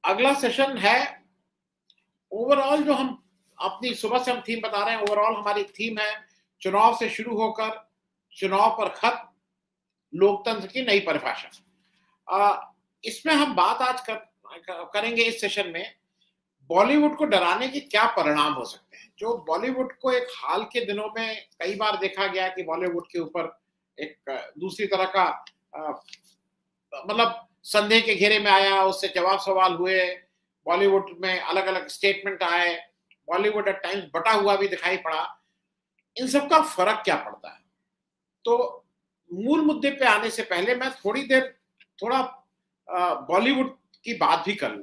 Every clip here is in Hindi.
अगला सेशन है ओवरऑल, जो हम अपनी सुबह से हम थीम बता रहे हैं, ओवरऑल हमारी थीम है चुनाव से शुरू होकर चुनाव पर खत्म, लोकतंत्र की नई परिभाषा। इसमें हम बात आज करेंगे इस सेशन में बॉलीवुड को डराने के क्या परिणाम हो सकते हैं। जो बॉलीवुड को एक हाल के दिनों में कई बार देखा गया कि बॉलीवुड के ऊपर एक दूसरी तरह का मतलब संदेह के घेरे में आया, उससे जवाब सवाल हुए, बॉलीवुड में अलग अलग स्टेटमेंट आए, बॉलीवुड एट टाइम्स बटा हुआ भी दिखाई पड़ा। इन सब का फर्क क्या पड़ता है? तो मूल मुद्दे पे आने से पहले मैं थोड़ा बॉलीवुड की बात भी कर लूं।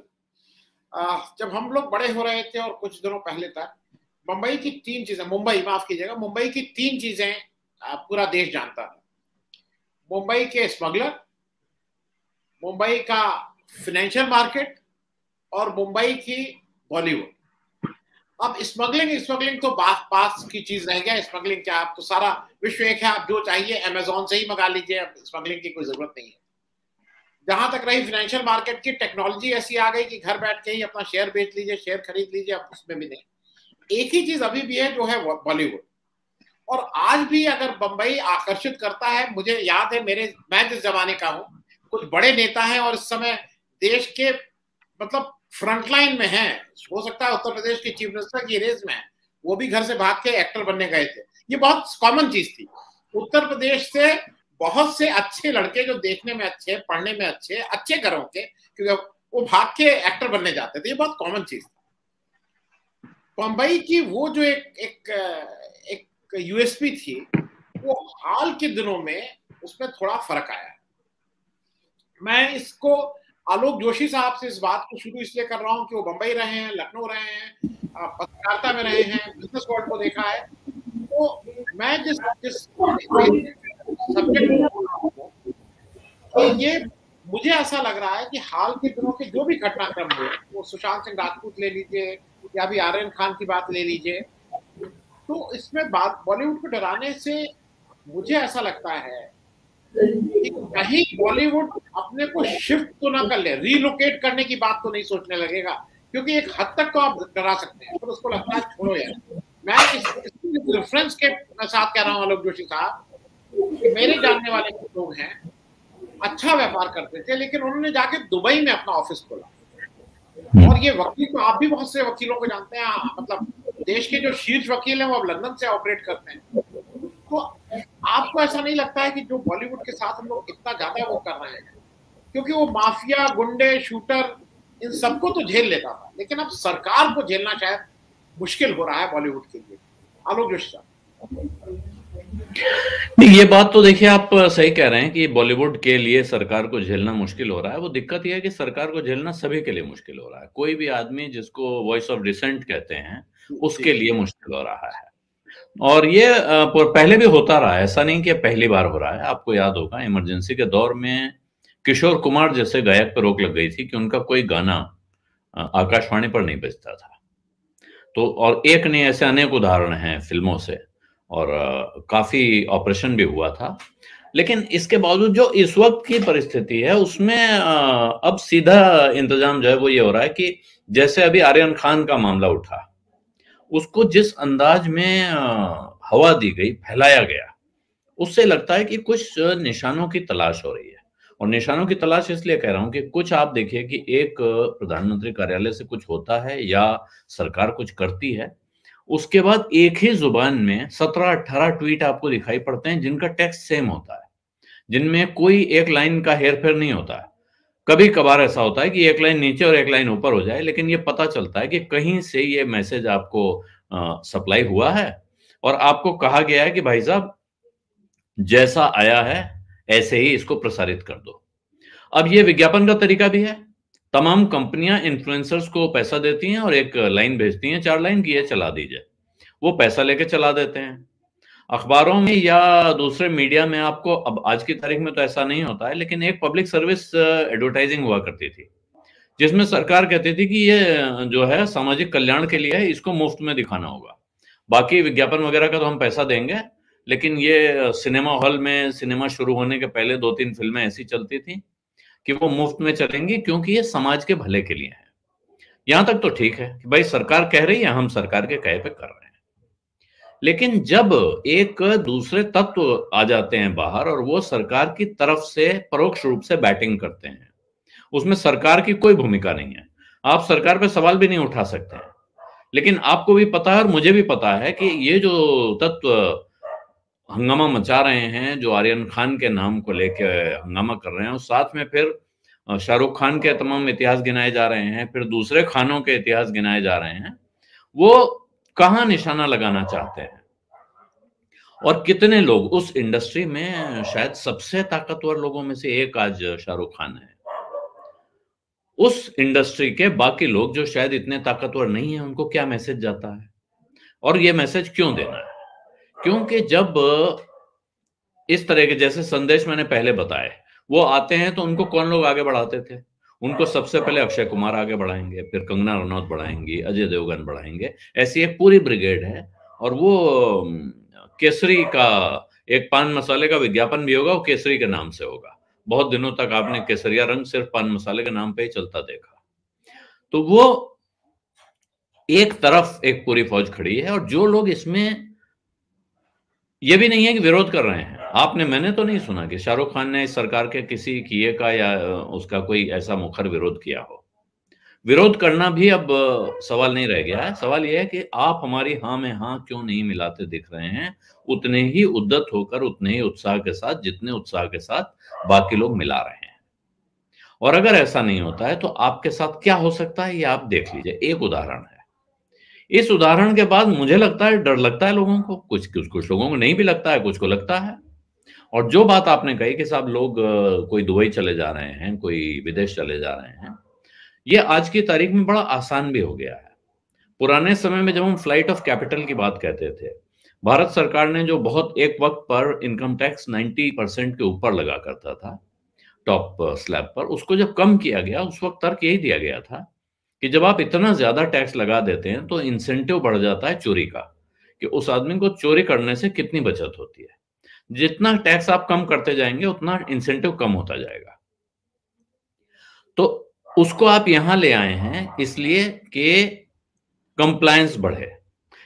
जब हम लोग बड़े हो रहे थे और कुछ दिनों पहले तक मुंबई की तीन चीजें, मुंबई की तीन चीजें पूरा देश जानता था। मुंबई के स्मगलर, मुंबई का फाइनेंशियल मार्केट और मुंबई की बॉलीवुड। अब स्मगलिंग तो पास की चीज रह गया। स्मगलिंग क्या, आप तो सारा विश्व एक है, आप जो चाहिए अमेज़न से ही मंगा लीजिए, अब स्मगलिंग की कोई जरूरत नहीं है। जहां तक रही फाइनेंशियल मार्केट की, टेक्नोलॉजी ऐसी आ गई कि घर बैठ के ही अपना शेयर बेच लीजिए, शेयर खरीद लीजिए, अब उसमें भी नहीं। एक ही चीज अभी भी है जो है बॉलीवुड। और आज भी अगर बंबई आकर्षित करता है, मुझे याद है मैं जिस जमाने का हूं, कुछ बड़े नेता हैं और इस समय देश के मतलब फ्रंटलाइन में हैं, हो सकता है उत्तर प्रदेश के चीफ मिनिस्टर की रेस में है, वो भी घर से भाग के एक्टर बनने गए थे। ये बहुत कॉमन चीज थी। उत्तर प्रदेश से बहुत से अच्छे लड़के जो देखने में अच्छे, पढ़ने में अच्छे घरों के, क्योंकि वो भाग के एक्टर बनने जाते थे। ये बहुत कॉमन चीज थी। मुंबई की वो जो एक यूएसपी थी, वो हाल के दिनों में उसमें थोड़ा फर्क आया है। मैं इसको आलोक जोशी साहब से इस बात को शुरू इसलिए कर रहा हूं कि वो बंबई रहे हैं, लखनऊ रहे हैं, पत्रकारिता में रहे हैं, बिजनेस वर्ल्ड को देखा है। तो मैं जिस सब्जेक्ट तो ये मुझे ऐसा लग रहा है कि हाल के दिनों के जो भी घटनाक्रम हुए, वो सुशांत सिंह राजपूत ले लीजिए या भी आर्यन खान की बात ले लीजिए, तो इसमें बात बॉलीवुड को डराने से मुझे ऐसा लगता है कि कहीं बॉलीवुड अपने को शिफ्ट तो ना कर ले, रीलोकेट करने की बात तो नहीं सोचने लगेगा, क्योंकि एक हद तक तो आप डरा सकते हैं, पर उसको लगता है छोड़ो यार। मैं इस रेफरेंस के साथ कह रहा हूँ आलोक जोशी साहब, मेरे जानने वाले लोग हैं, अच्छा व्यापार करते थे, लेकिन उन्होंने जाके दुबई में अपना ऑफिस खोला। और ये वकील, तो आप भी बहुत से वकीलों को जानते हैं, मतलब देश के जो शीर्ष वकील हैं वो अब लंदन से ऑपरेट करते हैं। तो आपको ऐसा नहीं लगता है कि जो बॉलीवुड के साथ हम लोग इतना ज्यादा वो कर रहे हैं, क्योंकि वो माफिया, गुंडे, शूटर, इन सबको तो झेल लेता था, लेकिन अब सरकार को झेलना शायद मुश्किल हो रहा है बॉलीवुड के लिए। आलोक जोशी साहब। नहीं, ये बात तो देखिए आप सही कह रहे हैं कि बॉलीवुड के लिए सरकार को झेलना मुश्किल हो रहा है। वो दिक्कत ये है कि सरकार को झेलना सभी के लिए मुश्किल हो रहा है। कोई भी आदमी जिसको वॉइस ऑफ डिसेंट कहते हैं, उसके लिए मुश्किल हो रहा है। और ये पहले भी होता रहा है, ऐसा नहीं कि पहली बार हो रहा है। आपको याद होगा इमरजेंसी के दौर में किशोर कुमार जैसे गायक पर रोक लग गई थी कि उनका कोई गाना आकाशवाणी पर नहीं बजता था। तो और एक नहीं, ऐसे अनेक उदाहरण हैं फिल्मों से, और काफी ऑपरेशन भी हुआ था। लेकिन इसके बावजूद जो इस वक्त की परिस्थिति है, उसमें अब सीधा इंतजाम जो है वो ये हो रहा है कि जैसे अभी आर्यन खान का मामला उठा, उसको जिस अंदाज में हवा दी गई, फैलाया गया, उससे लगता है कि कुछ निशानों की तलाश हो रही है। और निशानों की तलाश इसलिए कह रहा हूं कि कुछ आप देखिए कि एक प्रधानमंत्री कार्यालय से कुछ होता है या सरकार कुछ करती है, उसके बाद एक ही जुबान में 17-18 ट्वीट आपको दिखाई पड़ते हैं जिनका टेक्स्ट सेम होता है, जिनमें कोई एक लाइन का हेरफेर नहीं होता है। कभी कभार ऐसा होता है कि एक लाइन नीचे और एक लाइन ऊपर हो जाए, लेकिन ये पता चलता है कि कहीं से ये मैसेज आपको सप्लाई हुआ है और आपको कहा गया है कि भाई साहब जैसा आया है ऐसे ही इसको प्रसारित कर दो। अब ये विज्ञापन का तरीका भी है। तमाम कंपनियां इन्फ्लुएंसर्स को पैसा देती हैं और एक लाइन भेजती हैं, 4 लाइन की, ये चला दीजिए। वो पैसा लेके चला देते हैं। अखबारों में या दूसरे मीडिया में आपको, अब आज की तारीख में तो ऐसा नहीं होता है, लेकिन एक पब्लिक सर्विस एडवर्टाइजिंग हुआ करती थी, जिसमें सरकार कहती थी कि ये जो है सामाजिक कल्याण के लिए है, इसको मुफ्त में दिखाना होगा। बाकी विज्ञापन वगैरह का तो हम पैसा देंगे, लेकिन ये सिनेमा हॉल में सिनेमा शुरू होने के पहले 2-3 फिल्में ऐसी चलती थी कि वो मुफ्त में चलेंगी, क्योंकि ये समाज के भले के लिए है। यहां तक तो ठीक है कि भाई सरकार कह रही है, हम सरकार के कहे पे कर रहे हैं। लेकिन जब एक दूसरे तत्व आ जाते हैं बाहर और वो सरकार की तरफ से परोक्ष रूप से बैटिंग करते हैं, उसमें सरकार की कोई भूमिका नहीं है, आप सरकार पे सवाल भी नहीं उठा सकते हैं। लेकिन आपको भी पता है और मुझे भी पता है कि ये जो तत्व हंगामा मचा रहे हैं, जो आर्यन खान के नाम को लेके हंगामा कर रहे हैं, और साथ में फिर शाहरुख खान के तमाम इतिहास गिनाए जा रहे हैं, फिर दूसरे खानों के इतिहास गिनाए जा रहे हैं, वो कहां निशाना लगाना चाहते हैं? और कितने लोग उस इंडस्ट्री में, शायद सबसे ताकतवर लोगों में से एक आज शाहरुख खान है, उस इंडस्ट्री के बाकी लोग जो शायद इतने ताकतवर नहीं है, उनको क्या मैसेज जाता है? और ये मैसेज क्यों देना है? क्योंकि जब इस तरह के जैसे संदेश मैंने पहले बताए, वो आते हैं तो उनको कौन लोग आगे बढ़ाते थे? उनको सबसे पहले अक्षय कुमार आगे बढ़ाएंगे, फिर कंगना रनौत बढ़ाएंगी, अजय देवगन बढ़ाएंगे, ऐसी एक पूरी ब्रिगेड है। और वो केसरी का एक पान मसाले का विज्ञापन भी होगा, वो केसरी के नाम से होगा। बहुत दिनों तक आपने केसरिया रंग सिर्फ पान मसाले के नाम पे ही चलता देखा। तो वो एक तरफ एक पूरी फौज खड़ी है, और जो लोग इसमें, ये भी नहीं है कि विरोध कर रहे हैं, मैंने तो नहीं सुना कि शाहरुख खान ने इस सरकार के किसी किए का या उसका कोई ऐसा मुखर विरोध किया हो। विरोध करना भी अब सवाल नहीं रह गया है। सवाल यह है कि आप हमारी हाँ में हाँ क्यों नहीं मिलाते दिख रहे हैं, उतने ही उद्दत होकर, उतने ही उत्साह के साथ, जितने उत्साह के साथ बाकी लोग मिला रहे हैं। और अगर ऐसा नहीं होता है तो आपके साथ क्या हो सकता है, ये आप देख लीजिए। एक उदाहरण है, इस उदाहरण के बाद मुझे लगता है, डर लगता है लोगों को, कुछ लोगों को नहीं भी लगता है, कुछ को लगता है। और जो बात आपने कही कि साहब लोग कोई दुबई चले जा रहे हैं, कोई विदेश चले जा रहे हैं, ये आज की तारीख में बड़ा आसान भी हो गया है। पुराने समय में जब हम फ्लाइट ऑफ कैपिटल की बात कहते थे, भारत सरकार ने जो बहुत एक वक्त पर इनकम टैक्स 90% के ऊपर लगा करता था टॉप स्लैब पर, उसको जब कम किया गया, उस वक्त तर्क यही दिया गया था कि जब आप इतना ज्यादा टैक्स लगा देते हैं तो इंसेंटिव बढ़ जाता है चोरी का, कि उस आदमी को चोरी करने से कितनी बचत होती है। जितना टैक्स आप कम करते जाएंगे उतना इंसेंटिव कम होता जाएगा। तो उसको आप यहां ले आए हैं इसलिए कि कंप्लायंस बढ़े।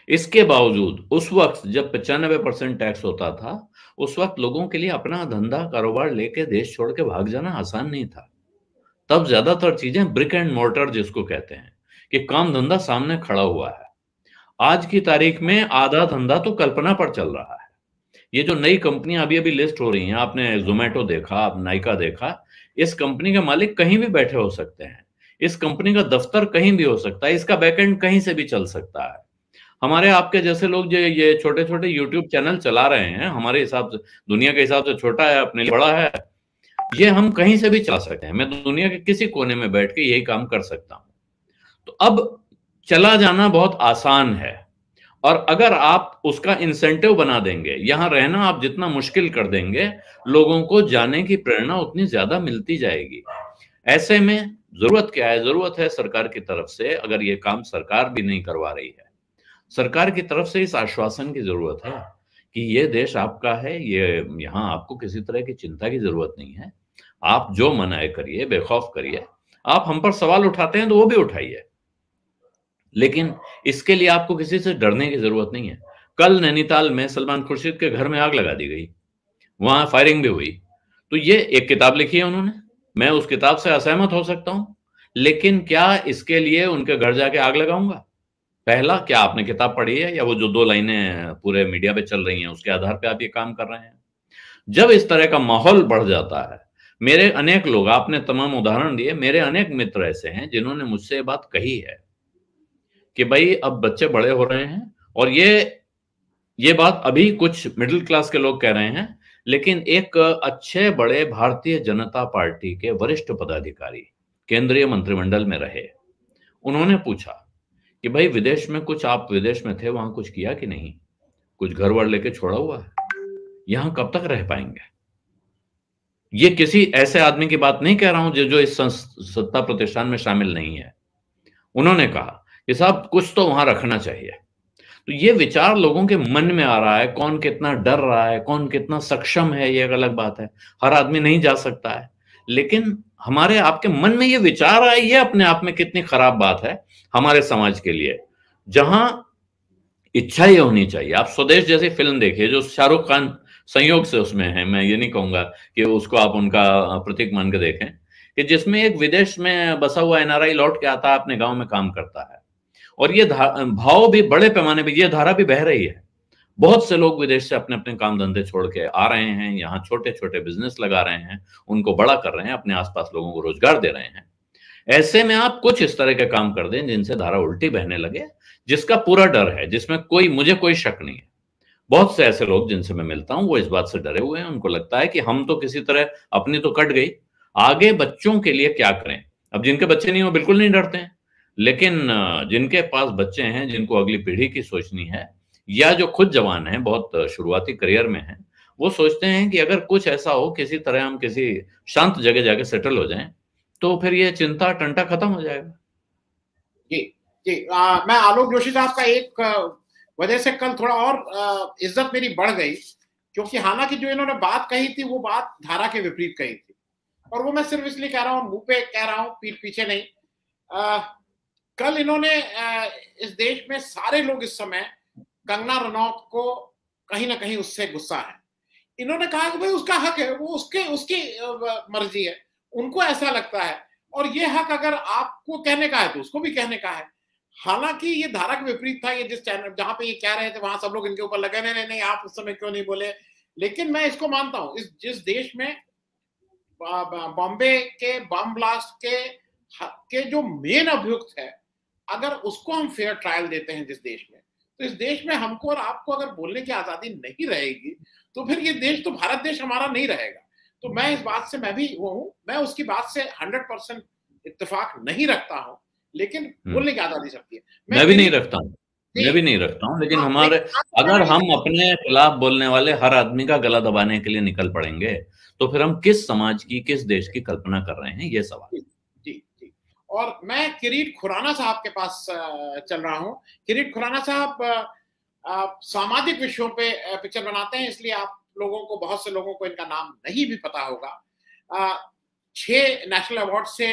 इसके बावजूद उस वक्त जब 95% टैक्स होता था, उस वक्त लोगों के लिए अपना धंधा कारोबार लेके देश छोड़ के भाग जाना आसान नहीं था। तब ज्यादातर चीजें ब्रिक एंड मोर्टर जिसको कहते हैं, कि काम धंधा सामने खड़ा हुआ है। आज की तारीख में आधा धंधा तो कल्पना पर चल रहा है। ये जो नई कंपनियां अभी अभी लिस्ट हो रही हैं, आपने जोमेटो देखा, आप नाइका देखा, इस कंपनी के मालिक कहीं भी बैठे हो सकते हैं, इस कंपनी का दफ्तर कहीं भी हो सकता है, इसका बैकएंड कहीं से भी चल सकता है। हमारे आपके जैसे लोग जो ये छोटे छोटे यूट्यूब चैनल चला रहे हैं, हमारे हिसाब से, दुनिया के हिसाब से छोटा है, अपने लिए बड़ा है, ये हम कहीं से भी चला सकते हैं। मैं दुनिया के किसी कोने में बैठ के यही काम कर सकता हूं। तो अब चला जाना बहुत आसान है, और अगर आप उसका इंसेंटिव बना देंगे, यहां रहना आप जितना मुश्किल कर देंगे, लोगों को जाने की प्रेरणा उतनी ज्यादा मिलती जाएगी। ऐसे में जरूरत क्या है? जरूरत है सरकार की तरफ से, अगर ये काम सरकार भी नहीं करवा रही है, सरकार की तरफ से इस आश्वासन की जरूरत है कि ये देश आपका है, ये यहां आपको किसी तरह की चिंता की जरूरत नहीं है, आप जो मनाए करिए, बेखौफ करिए। आप हम पर सवाल उठाते हैं तो वो भी उठाइए, लेकिन इसके लिए आपको किसी से डरने की जरूरत नहीं है। कल नैनीताल में सलमान खुर्शीद के घर में आग लगा दी गई, वहां फायरिंग भी हुई। तो ये एक किताब लिखी है उन्होंने, मैं उस किताब से असहमत हो सकता हूं, लेकिन क्या इसके लिए उनके घर जाके आग लगाऊंगा? पहला, क्या आपने किताब पढ़ी है, या वो जो 2 लाइनें पूरे मीडिया पे चल रही हैं उसके आधार पे आप ये काम कर रहे हैं? जब इस तरह का माहौल बढ़ जाता है, मेरे अनेक लोग, आपने तमाम उदाहरण दिए, मेरे अनेक मित्र ऐसे हैं जिन्होंने मुझसे ये बात कही है कि भाई अब बच्चे बड़े हो रहे हैं, और ये बात अभी कुछ मिडिल क्लास के लोग कह रहे हैं, लेकिन एक अच्छे बड़े भारतीय जनता पार्टी के वरिष्ठ पदाधिकारी केंद्रीय मंत्रिमंडल में रहे, उन्होंने पूछा कि भाई विदेश में कुछ, आप विदेश में थे, वहां कुछ किया कि नहीं? कुछ घर वर लेके छोड़ा हुआ है? यहां कब तक रह पाएंगे? ये किसी ऐसे आदमी की बात नहीं कह रहा हूं जो इस सत्ता प्रतिष्ठान में शामिल नहीं है। उन्होंने कहा कि साहब कुछ तो वहां रखना चाहिए। तो ये विचार लोगों के मन में आ रहा है। कौन कितना डर रहा है, कौन कितना सक्षम है, ये एक अलग बात है। हर आदमी नहीं जा सकता है, लेकिन हमारे आपके मन में ये विचार आया, ये अपने आप में कितनी खराब बात है हमारे समाज के लिए, जहां इच्छा ये होनी चाहिए। आप स्वदेश जैसी फिल्म देखिए, जो शाहरुख खान संयोग से उसमें है, मैं ये नहीं कहूंगा कि उसको आप उनका प्रतीक मान के देखें, कि जिसमें एक विदेश में बसा हुआ एनआरआई लौट के आता है, अपने गांव में काम करता है, और ये भाव भी बड़े पैमाने पर, ये धारा भी बह रही है। बहुत से लोग विदेश से अपने अपने काम धंधे छोड़ के आ रहे हैं, यहाँ छोटे छोटे बिजनेस लगा रहे हैं, उनको बड़ा कर रहे हैं, अपने आसपास लोगों को रोजगार दे रहे हैं। ऐसे में आप कुछ इस तरह के काम कर दें जिनसे धारा उल्टी बहने लगे, जिसका पूरा डर है, जिसमें मुझे कोई शक नहीं है। बहुत से ऐसे लोग जिनसे मैं मिलता हूं, वो इस बात से डरे हुए हैं, उनको लगता है कि हम तो किसी तरह अपनी तो कट गई, आगे बच्चों के लिए क्या करें। अब जिनके बच्चे नहीं हो बिल्कुल नहीं डरते हैं, लेकिन जिनके पास बच्चे हैं, जिनको अगली पीढ़ी की सोचनी है, या जो खुद जवान है, बहुत शुरुआती करियर में है, वो सोचते हैं कि अगर कुछ ऐसा हो, किसी तरह हम किसी शांत जगह जाके सेटल हो जाएं, तो फिर ये चिंता टंटा खत्म हो जाएगा। जी जी, मैं आलोक जोशी साहब का एक वजह से कल थोड़ा और इज्जत मेरी बढ़ गई, क्योंकि हालांकि जो इन्होंने बात कही थी वो बात धारा के विपरीत कही थी, और वो मैं सिर्फ इसलिए कह रहा हूँ, मुंह पे कह रहा हूँ, पीठ पीछे नहीं। कल इन्होंने इस देश में सारे लोग इस समय कंगना रनौत को कहीं ना कहीं उससे गुस्सा है। इन्होंने कहा कि भाई उसका हक है, वो उसकी मर्जी है, उनको ऐसा लगता है, और ये हक अगर आपको कहने का है तो उसको भी कहने का है। हालांकि ये धारा के विपरीत था, ये जिस चैनल जहां पे ये कह रहे थे वहां सब लोग इनके ऊपर लगे, नहीं नहीं आप उस समय क्यों नहीं बोले। लेकिन मैं इसको मानता हूं, जिस देश में बॉम्बे के बम ब्लास्ट के जो मेन अभियुक्त है, अगर उसको हम फेयर ट्रायल देते हैं जिस देश में, तो इस देश में हमको और आपको अगर बोलने की आजादी नहीं रहेगी, तो फिर ये देश तो भारत देश हमारा नहीं रहेगा। तो मैं इस बात से मैं भी वो हूं, मैं उसकी बात से 100% इत्तेफाक नहीं रखता हूं, लेकिन बोलने की आजादी सकती है। मैं भी नहीं रखता हूं, मैं भी नहीं रखता हूं, लेकिन हमारे अगर हम अपने खिलाफ बोलने वाले हर आदमी का गला दबाने के लिए निकल पड़ेंगे, तो फिर हम किस समाज की, किस देश की कल्पना कर रहे हैं, ये सवाल। जी जी। और मैं किरीट खुराना साहब के पास चल रहा हूं। किरीट खुराना साहब सामाजिक विषयों पे पिक्चर बनाते हैं, इसलिए आप लोगों को, बहुत से लोगों को इनका नाम नहीं भी पता होगा। 6 नेशनल अवार्ड से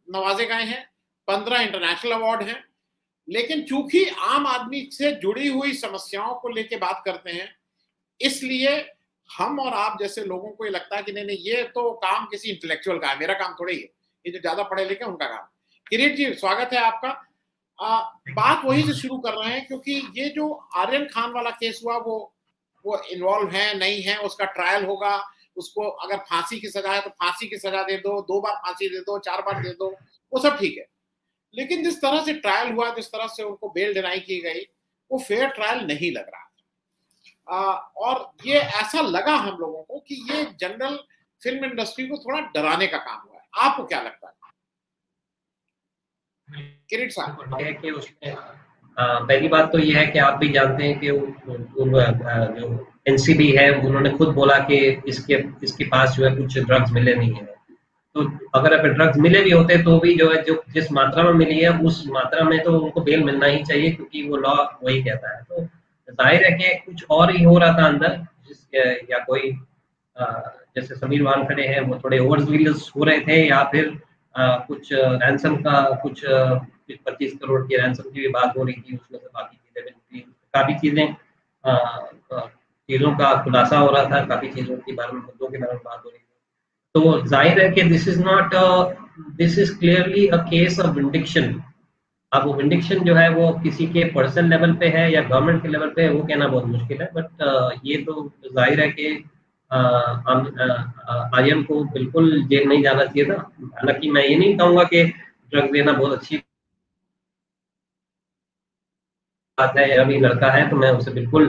नवाजे गए हैं, 15 इंटरनेशनल अवार्ड हैं, लेकिन चूंकि आम आदमी से जुड़ी हुई समस्याओं को लेके बात करते हैं, इसलिए हम और आप जैसे लोगों को ये लगता है कि नहीं नहीं ये तो काम किसी इंटेलेक्चुअल का है, मेरा काम थोड़ी है, ये जो ज्यादा पढ़े लिखे उनका काम। किरीट जी, स्वागत है आपका। बात वही से शुरू कर रहे हैं, क्योंकि ये जो आर्यन खान वाला केस हुआ, वो इन्वॉल्व है नहीं है, उसका ट्रायल होगा, उसको अगर फांसी की सजा है तो फांसी की सजा दे दो, 2 बार फांसी दे दो, 4 बार दे दो, वो सब ठीक है। लेकिन जिस तरह से ट्रायल हुआ, जिस तरह से उनको बेल डिनाई की गई, वो फेयर ट्रायल नहीं लग रहा था। और ये ऐसा लगा हम लोगों को कि ये जनरल फिल्म इंडस्ट्री को थोड़ा डराने का काम हुआ है। आपको क्या लगता है किरीट साहब? है कि उसमें पहली बात तो ये है कि आप भी जानते हैं कि जो एनसीबी है उन्होंने खुद बोला कि इसके पास जो है कुछ ड्रग्स मिले नहीं है। तो अगर ड्रग्स मिले भी होते तो भी जो है जो जिस मात्रा में मिली है उस मात्रा में तो उनको बेल मिलना ही चाहिए, क्योंकि वो लॉ वही कहता है। तो जाहिर है कि कुछ और ही हो रहा था अंदर, या कोई जैसे समीर वानखेड़े हैं वो थोड़े ओवरजीलियस हो रहे थे, या फिर कुछ रैंसम का कुछ 25 करोड़ की रैंसम की भी बात हो रही थी, उसमें से बाकी चीजें काफी चीजों का खुलासा हो रहा था, काफी चीजों के बारे में, मुद्दों के बारे में बात हो रही थी। तो जाहिर है कि this is clearly a case of vindication. अब वो विंडिक्शन जो है वो किसी के पर्सनल लेवल पे है या गवर्नमेंट के लेवल पे है, वो कहना बहुत मुश्किल है। बट ये तो जाहिर है कि आर्यन को बिल्कुल जेल नहीं जाना चाहिए था। हालांकि मैं ये नहीं कहूंगा कि ड्रग्स देना बहुत अच्छी बात है, अभी लड़का है तो मैं उसे बिल्कुल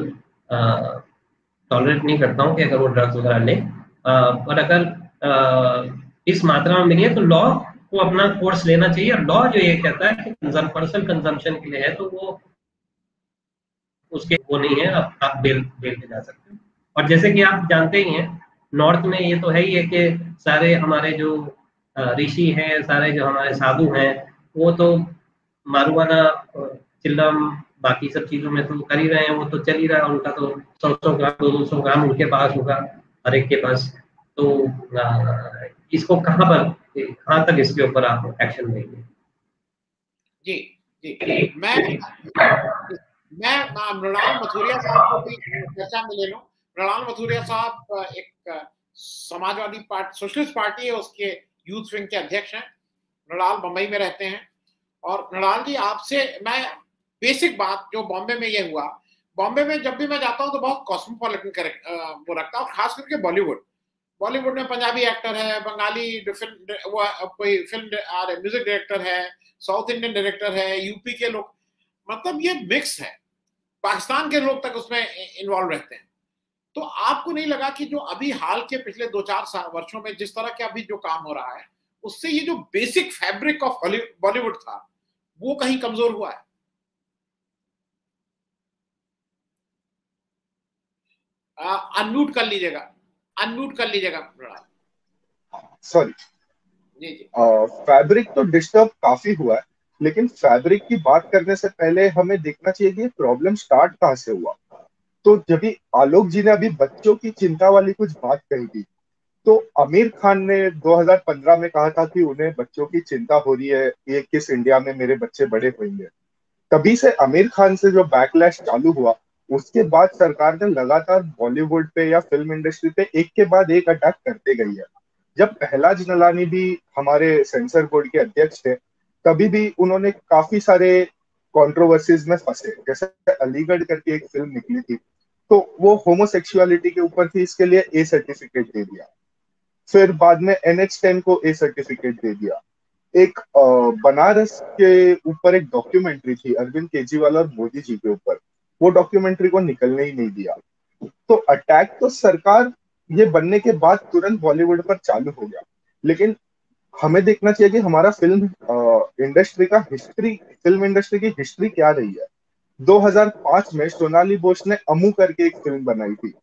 टॉलरेट नहीं करता हूँ कि अगर वो ड्रग्स वगैरह ले, पर अगर इस मात्रा में मिली है तो लॉ को अपना कोर्स लेना चाहिए। और लॉ जो ये कहता है कि पर्सनल कंजम्पशन के लिए है तो वो उसके वो नहीं है, आप बेल पे जा सकते हैं। और जैसे कि आप जानते ही हैं, नॉर्थ में ये तो है ही है कि सारे हमारे जो ऋषि हैं, सारे जो हमारे साधु हैं, वो तो मारुआना, चिल्लम, बाकी सब चीजों में तो कर ही रहे हैं, वो तो चल ही रहा है। उनका तो 100 ग्राम 200 ग्राम उनके पास होगा हर एक के पास। तो इसको कहाँ तक इसके ऊपर आप एक्शन लेंगे? जी जी, मैं मृणाल मथुरिया साहब को भी चर्चा में ले लूं। मृणाल मथुरिया साहब एक समाजवादी पार्टी, सोशलिस्ट पार्टी है, उसके यूथ विंग के अध्यक्ष हैं। मृणाल मुंबई में रहते हैं। और मृणाल जी, आपसे मैं बेसिक बात, जो बॉम्बे में ये हुआ, बॉम्बे में जब भी मैं जाता हूँ तो बहुत कॉस्मोपॉलिटन वो रखता हूँ, खास करके बॉलीवुड में पंजाबी एक्टर है, बंगाली कोई फिल्म म्यूजिक डायरेक्टर है, साउथ इंडियन डायरेक्टर है, यूपी के लोग, मतलब ये मिक्स है, पाकिस्तान के लोग तक उसमें इन्वॉल्व रहते हैं। तो आपको नहीं लगा कि जो अभी हाल के पिछले 2-4 वर्षों में जिस तरह के अभी जो काम हो रहा है, उससे ये जो बेसिक फैब्रिक ऑफ बॉलीवुड था वो कहीं कमजोर हुआ है? अनम्यूट कर लीजिएगा, सॉरी। जी जी। फैब्रिक तो डिस्टर्ब काफी हुआ है, लेकिन फैब्रिक की बात करने से पहले हमें देखना चाहिए कि प्रॉब्लम स्टार्ट कहाँ से हुआ। तो जब भी आलोक जी ने अभी बच्चों की चिंता वाली कुछ बात कही थी, तो आमिर खान ने 2015 में कहा था कि उन्हें बच्चों की चिंता हो रही है, ये किस इंडिया में मेरे बच्चे बड़े होंगे। तभी से आमिर खान से जो बैकलैश चालू हुआ, उसके बाद सरकार ने लगातार बॉलीवुड पे या फिल्म इंडस्ट्री पे एक के बाद एक अटैक करते गई है। जब प्रहलाद जलानी भी हमारे सेंसर बोर्ड के अध्यक्ष थे, तभी भी उन्होंने काफी सारे कंट्रोवर्सीज में फंसे। जैसे अलीगढ़ करके एक फिल्म निकली थी, तो वो होमोसेक्सुअलिटी के ऊपर थी, इसके लिए ए सर्टिफिकेट दे दिया। फिर बाद में NH10 को ए सर्टिफिकेट दे दिया। एक बनारस के ऊपर एक डॉक्यूमेंट्री थी अरविंद केजरीवाल और मोदी जी के ऊपर, वो डॉक्यूमेंट्री को निकलने ही नहीं दिया। तो अटैक तो सरकार ये बनने के बाद तुरंत बॉलीवुड पर चालू हो गया। लेकिन हमें देखना चाहिए कि हमारा फिल्म इंडस्ट्री की हिस्ट्री क्या रही है। 2005 में सोनाली बोस ने अमू करके एक फिल्म बनाई थी,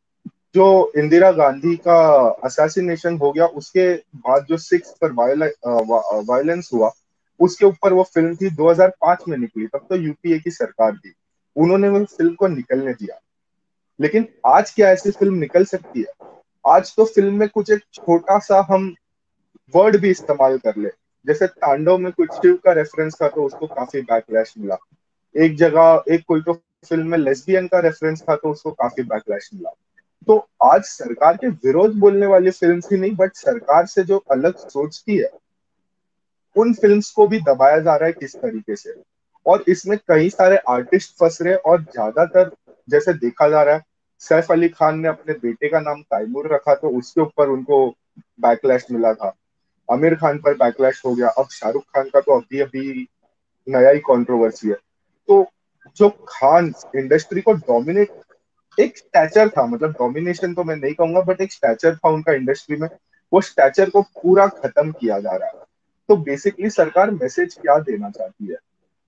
जो इंदिरा गांधी का असैसिनेशन हो गया उसके बाद जो 6 पर वायलेंस हुआ, उसके ऊपर वो फिल्म थी, 2005 में निकली। तब तो यूपीए की सरकार थी, उन्होंने वो फिल्म को निकलने दिया। लेकिन आज क्या ऐसी फिल्म निकल सकती है? आज तो फिल्म में कुछ एक छोटा सा हम वर्ड भी इस्तेमाल कर ले, जैसे तांडव में कुछ शिव का रेफरेंस था तो उसको काफी बैकलैश मिला। एक जगह एक कोई तो फिल्म में लेस्बियन का रेफरेंस था तो उसको काफी बैकलैश मिला। तो आज सरकार के विरोध बोलने वाली फिल्म ही नहीं, बट सरकार से जो अलग सोचती है, उन फिल्म्स को भी दबाया जा रहा है किस तरीके से। और इसमें कई सारे आर्टिस्ट फंस रहे हैं, और ज्यादातर जैसे देखा जा रहा है, सैफ अली खान ने अपने बेटे का नाम तैमूर रखा तो उसके ऊपर उनको बैकलैश मिला था। आमिर खान पर बैकलैश हो गया। अब शाहरुख खान का तो अभी अभी नया ही कंट्रोवर्सी है। तो जो खान इंडस्ट्री को डोमिनेट, एक स्टैचर था, मतलब डोमिनेशन तो मैं नहीं कहूंगा, बट एक स्टैचर था उनका इंडस्ट्री में, वो स्टैचर को पूरा खत्म किया जा रहा है। तो बेसिकली सरकार मैसेज क्या देना चाहती है?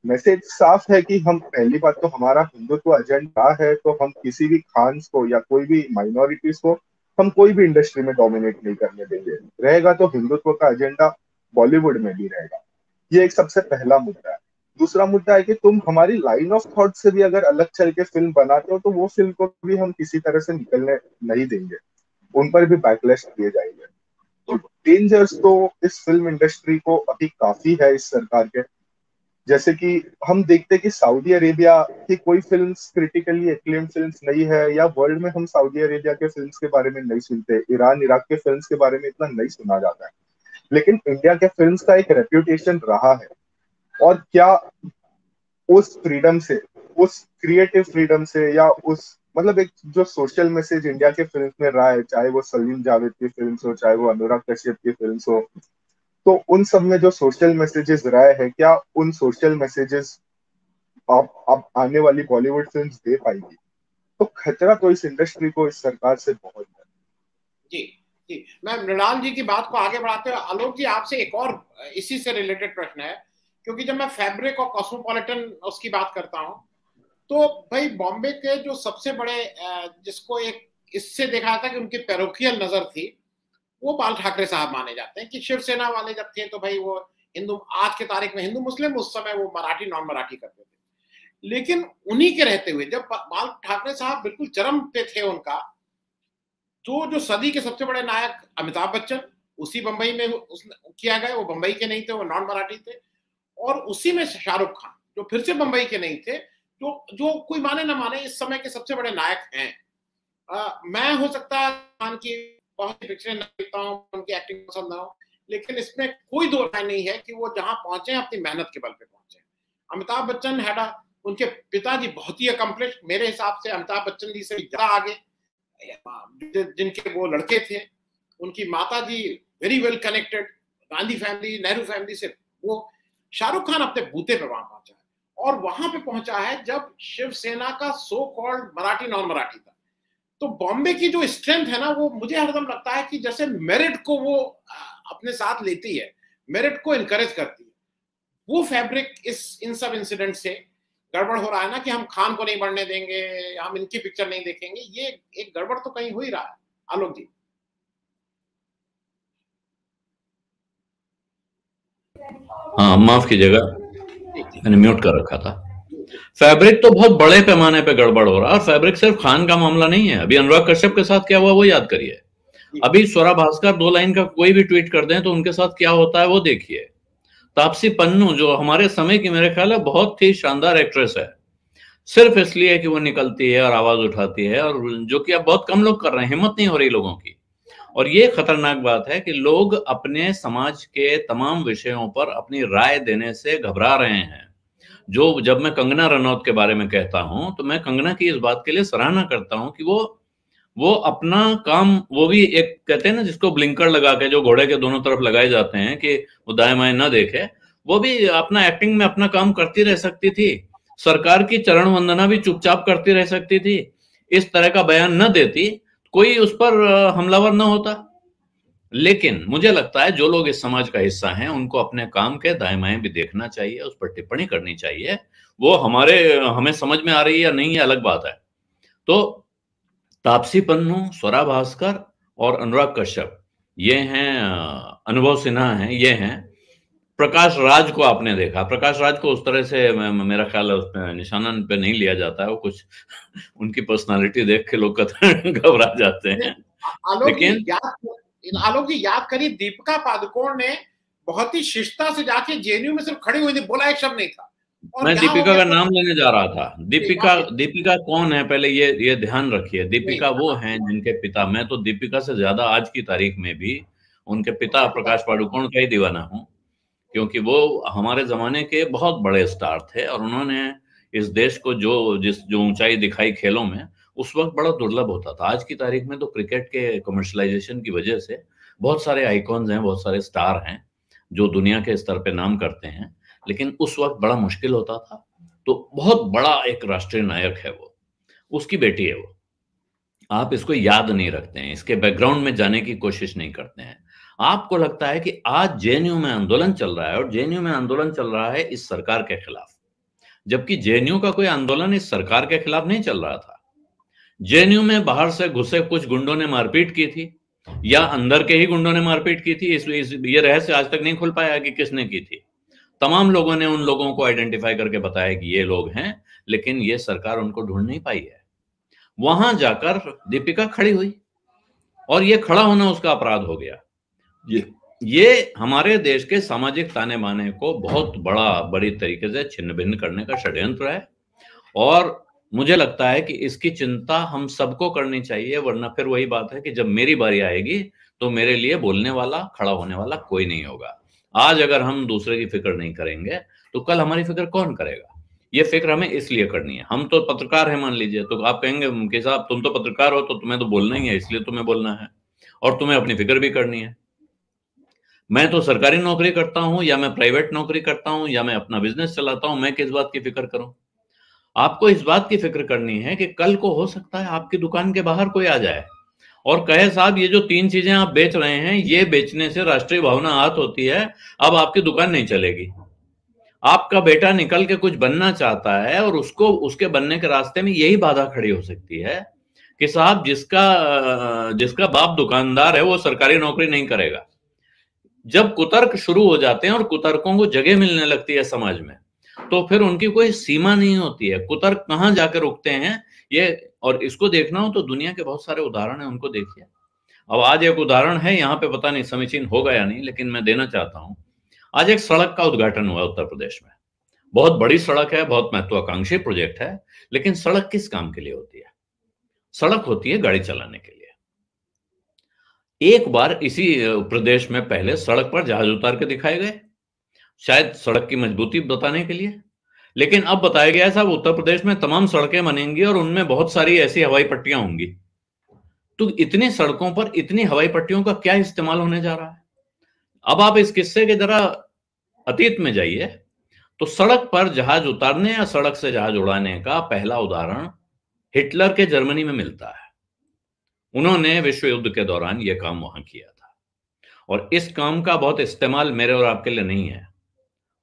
मैसेज साफ है कि हम, पहली बात तो हमारा हिंदुत्व एजेंडा है, तो हम किसी भी खान को या कोई भी माइनॉरिटीज को हम कोई भी इंडस्ट्री में डोमिनेट नहीं करने देंगे। रहेगा तो हिंदुत्व का एजेंडा बॉलीवुड में भी रहेगा। ये एक सबसे पहला मुद्दा है। दूसरा मुद्दा है कि तुम हमारी लाइन ऑफ थॉट से भी अगर अलग चल के फिल्म बनाते हो, तो वो फिल्म को भी हम किसी तरह से निकलने नहीं देंगे, उन पर भी बैकलैश किए जाएंगे। तो डेंजर्स तो इस फिल्म इंडस्ट्री को अभी काफी है इस सरकार के। जैसे कि हम देखते हैं कि सऊदी अरेबिया की कोई फिल्म क्रिटिकली एक्लेम्ड फिल्म नहीं है, या वर्ल्ड में हम सऊदी अरेबिया के फिल्म्स के बारे में नहीं सुनते, ईरान इराक के फिल्म्स के बारे में इतना नहीं सुना जाता है। लेकिन इंडिया के फिल्म्स का एक रेप्यूटेशन रहा है। और क्या उस फ्रीडम से, उस क्रिएटिव फ्रीडम से, या उस मतलब एक जो सोशल मैसेज इंडिया के फिल्म में रहा है, चाहे वो सलीम जावेद की फिल्म हो, चाहे वो अनुराग कश्यप की फिल्म हो, तो उन सब में जो सोशल मैसेजेस रहे हैं, क्या उन सोशल मैसेजेस आप आने वाली बॉलीवुड फिल्म्स दे पाएगी? तो खतरा तो इस इंडस्ट्री को, इस सरकार से बहुत है। जी जी, मैं मृणाल जी की बात को आगे बढ़ाते हुए आलोक जी आपसे एक और इसी से रिलेटेड प्रश्न है, क्योंकि जब मैं फैब्रिक और कॉस्मोपॉलिटन उसकी बात करता हूं, तो भाई बॉम्बे के जो सबसे बड़े जिसको एक इससे देखा था कि उनकी पैरोकियल नजर थी, वो बाल ठाकरे साहब माने जाते हैं कि शिवसेना वाले जब थे तो भाई वो हिंदू, आज के तारीख में हिंदू मुस्लिम, उस समय वो मराठी नॉन मराठी करते थे। लेकिन उन्हीं के रहते हुए जब बाल ठाकरे साहब बिल्कुल चरम पे थे उनका, तो जो सदी के सबसे बड़े नायक अमिताभ बच्चन, उसी बंबई में किया गया, वो बंबई के नहीं थे, वो नॉन मराठी थे, और उसी में शाहरुख खान जो फिर से बंबई के नहीं थे, जो कोई माने ना माने इस समय के सबसे बड़े नायक हैं। मैं हो सकता है खान की बहुत सी पिक्चरें नहीं देखता हूँ, उनकी एक्टिंग पसंद ना हो, लेकिन इसमें कोई दो राय नहीं है कि वो जहां पहुंचे अपनी मेहनत के बल पे पहुंचे। अमिताभ बच्चन हैड उनके पिताजी बहुत ही अकम्प्लिश, मेरे हिसाब से अमिताभ बच्चन जी से ज्यादा आगे जिनके वो लड़के थे। उनकी माता जी very well connected Gandhi family, Nehru family से। वो शाहरुख खान अपने बूते पे वहां पहुंचा है, और वहां पे पहुंचा है जब शिवसेना का so called Marathi non Marathi था। तो बॉम्बे की जो स्ट्रेंथ है ना, वो मुझे हरदम लगता है कि जैसे मेरिट को वो अपने साथ लेती है, मेरिट को इनकरेज करती है। वो फैब्रिक इन सब इंसिडेंट से गड़बड़ हो रहा है ना, कि हम खान को नहीं बढ़ने देंगे, हम इनकी पिक्चर नहीं देखेंगे, ये एक गड़बड़ तो कहीं हो ही रहा है। आलोक जी। हाँ, माफ कीजिएगा, मैंने म्यूट कर रखा था। फैब्रिक तो बहुत बड़े पैमाने पे गड़बड़ हो रहा है, और फैब्रिक सिर्फ खान का मामला नहीं है। अभी अनुराग कश्यप के साथ क्या हुआ वो याद करिए। अभी स्वरा भास्कर 2 लाइन का कोई भी ट्वीट कर दें तो उनके साथ क्या होता है वो देखिए। तापसी पन्नू जो हमारे समय की मेरे ख्याल है बहुत ही शानदार एक्ट्रेस है, सिर्फ इसलिए कि वो निकलती है और आवाज उठाती है, और जो कि अब बहुत कम लोग कर रहे हैं, हिम्मत नहीं हो रही लोगों की। और ये खतरनाक बात है कि लोग अपने समाज के तमाम विषयों पर अपनी राय देने से घबरा रहे हैं। जब मैं कंगना रनौत के बारे में कहता हूं तो मैं कंगना की इस बात के लिए सराहना करता हूं कि वो अपना काम, वो भी एक कहते हैं ना जिसको ब्लिंकर लगा के जो घोड़े के दोनों तरफ लगाए जाते हैं कि वो दाएं बाएं ना देखे, वो भी अपना एक्टिंग में अपना काम करती रह सकती थी। सरकार की चरण वंदना भी चुपचाप करती रह सकती थी, इस तरह का बयान न देती, कोई उस पर हमलावर न होता। लेकिन मुझे लगता है जो लोग इस समाज का हिस्सा हैं उनको अपने काम के दाएं बाएं भी देखना चाहिए, उस पर टिप्पणी करनी चाहिए। वो हमें समझ में आ रही है या नहीं, ये अलग बात है। तो तापसी पन्नू, स्वरा भास्कर और अनुराग कश्यप ये हैं, अनुभव सिन्हा हैं, ये हैं। प्रकाश राज को आपने देखा, प्रकाश राज को उस तरह से मेरा ख्याल है उसमें निशाना पे नहीं लिया जाता है, वो कुछ उनकी पर्सनालिटी देख के लोग घबरा जाते हैं। लेकिन आलोक जी याद करिए, दीपिका पादुकोण ने बहुत ही शिष्टता से जाके जेएनयू में सिर्फ खड़ी हुई थी, बोला एक शब्द नहीं था। मैं दीपिका का नाम लेने जा रहा था। दीपिका कौन है पहले ये ध्यान रखिए। दीपिका वो हैं जिनके पिता, मैं तो दीपिका से ज्यादा आज की तारीख में भी उनके पिता प्रकाश पादुकोण का ही दीवाना हूं, क्योंकि वो हमारे जमाने के बहुत बड़े स्टार थे, और उन्होंने इस देश को जो ऊंचाई दिखाई खेलों में, उस वक्त बड़ा दुर्लभ होता था। आज की तारीख में तो क्रिकेट के कमर्शलाइजेशन की वजह से बहुत सारे आइकॉन्स हैं, बहुत सारे स्टार हैं जो दुनिया के स्तर पे नाम करते हैं, लेकिन उस वक्त बड़ा मुश्किल होता था। तो बहुत बड़ा एक राष्ट्रीय नायक है वो, उसकी बेटी है वो। आप इसको याद नहीं रखते हैं, इसके बैकग्राउंड में जाने की कोशिश नहीं करते हैं। आपको लगता है कि आज जेएनयू में आंदोलन चल रहा है, और जेएनयू में आंदोलन चल रहा है इस सरकार के खिलाफ, जबकि जेएनयू का कोई आंदोलन इस सरकार के खिलाफ नहीं चल रहा था। जेएनयू में बाहर से घुसे कुछ गुंडों ने मारपीट की थी, या अंदर के ही गुंडों ने मारपीट की थी। ये रहस्य आज तक नहीं खुल पाया कि किसने की थी। तमाम लोगों ने उन लोगों को आइडेंटिफाई करके बताया कि ये लोग हैं, लेकिन ये सरकार उनको ढूंढ नहीं पाई है। वहां जाकर दीपिका खड़ी हुई, और ये खड़ा होना उसका अपराध हो गया। ये हमारे देश के सामाजिक ताने बाने को बहुत बड़ी तरीके से छिन्न भिन्न करने का षड्यंत्र है, और मुझे लगता है कि इसकी चिंता हम सबको करनी चाहिए। वरना फिर वही बात है कि जब मेरी बारी आएगी तो मेरे लिए बोलने वाला, खड़ा होने वाला कोई नहीं होगा। आज अगर हम दूसरे की फिक्र नहीं करेंगे तो कल हमारी फिक्र कौन करेगा? ये फिक्र हमें इसलिए करनी है। हम तो पत्रकार हैं मान लीजिए, तो आप कहेंगे कि साहब तुम तो पत्रकार हो तो तुम्हें तो बोलना ही है, इसलिए तुम्हें बोलना है और तुम्हें अपनी फिक्र भी करनी है। मैं तो सरकारी नौकरी करता हूं, या मैं प्राइवेट नौकरी करता हूं, या मैं अपना बिजनेस चलाता हूं, मैं किस बात की फिक्र करूं? आपको इस बात की फिक्र करनी है कि कल को हो सकता है आपकी दुकान के बाहर कोई आ जाए और कहे साहब ये जो 3 चीजें आप बेच रहे हैं, ये बेचने से राष्ट्रीय भावना आहत होती है, अब आपकी दुकान नहीं चलेगी। आपका बेटा निकल के कुछ बनना चाहता है और उसको उसके बनने के रास्ते में यही बाधा खड़ी हो सकती है कि साहब जिसका बाप दुकानदार है वो सरकारी नौकरी नहीं करेगा। जब कुतर्क शुरू हो जाते हैं और कुतर्कों को जगह मिलने लगती है समाज में, तो फिर उनकी कोई सीमा नहीं होती है। कुतर्क कहां जाकर रुकते हैं ये, और इसको देखना हो तो दुनिया के बहुत सारे उदाहरण हैं, उनको देखिए। अब आज एक उदाहरण है यहाँ पे, पता नहीं समीचीन होगा या नहीं, लेकिन मैं देना चाहता हूं। आज एक सड़क का उद्घाटन हुआ उत्तर प्रदेश में। बहुत बड़ी सड़क है, बहुत महत्वाकांक्षी प्रोजेक्ट है, लेकिन सड़क किस काम के लिए होती है? सड़क होती है गाड़ी चलाने के लिए। एक बार इसी प्रदेश में पहले सड़क पर जहाज उतार के दिखाए गए, शायद सड़क की मजबूती बताने के लिए, लेकिन अब बताया गया है साहब उत्तर प्रदेश में तमाम सड़कें बनेंगी और उनमें बहुत सारी ऐसी हवाई पट्टियां होंगी। तो इतनी सड़कों पर इतनी हवाई पट्टियों का क्या इस्तेमाल होने जा रहा है? अब आप इस किस्से के जरा अतीत में जाइए, तो सड़क पर जहाज उतारने या सड़क से जहाज उड़ाने का पहला उदाहरण हिटलर के जर्मनी में मिलता है। उन्होंने विश्व युद्ध के दौरान यह काम वहां किया था, और इस काम का बहुत इस्तेमाल मेरे और आपके लिए नहीं है।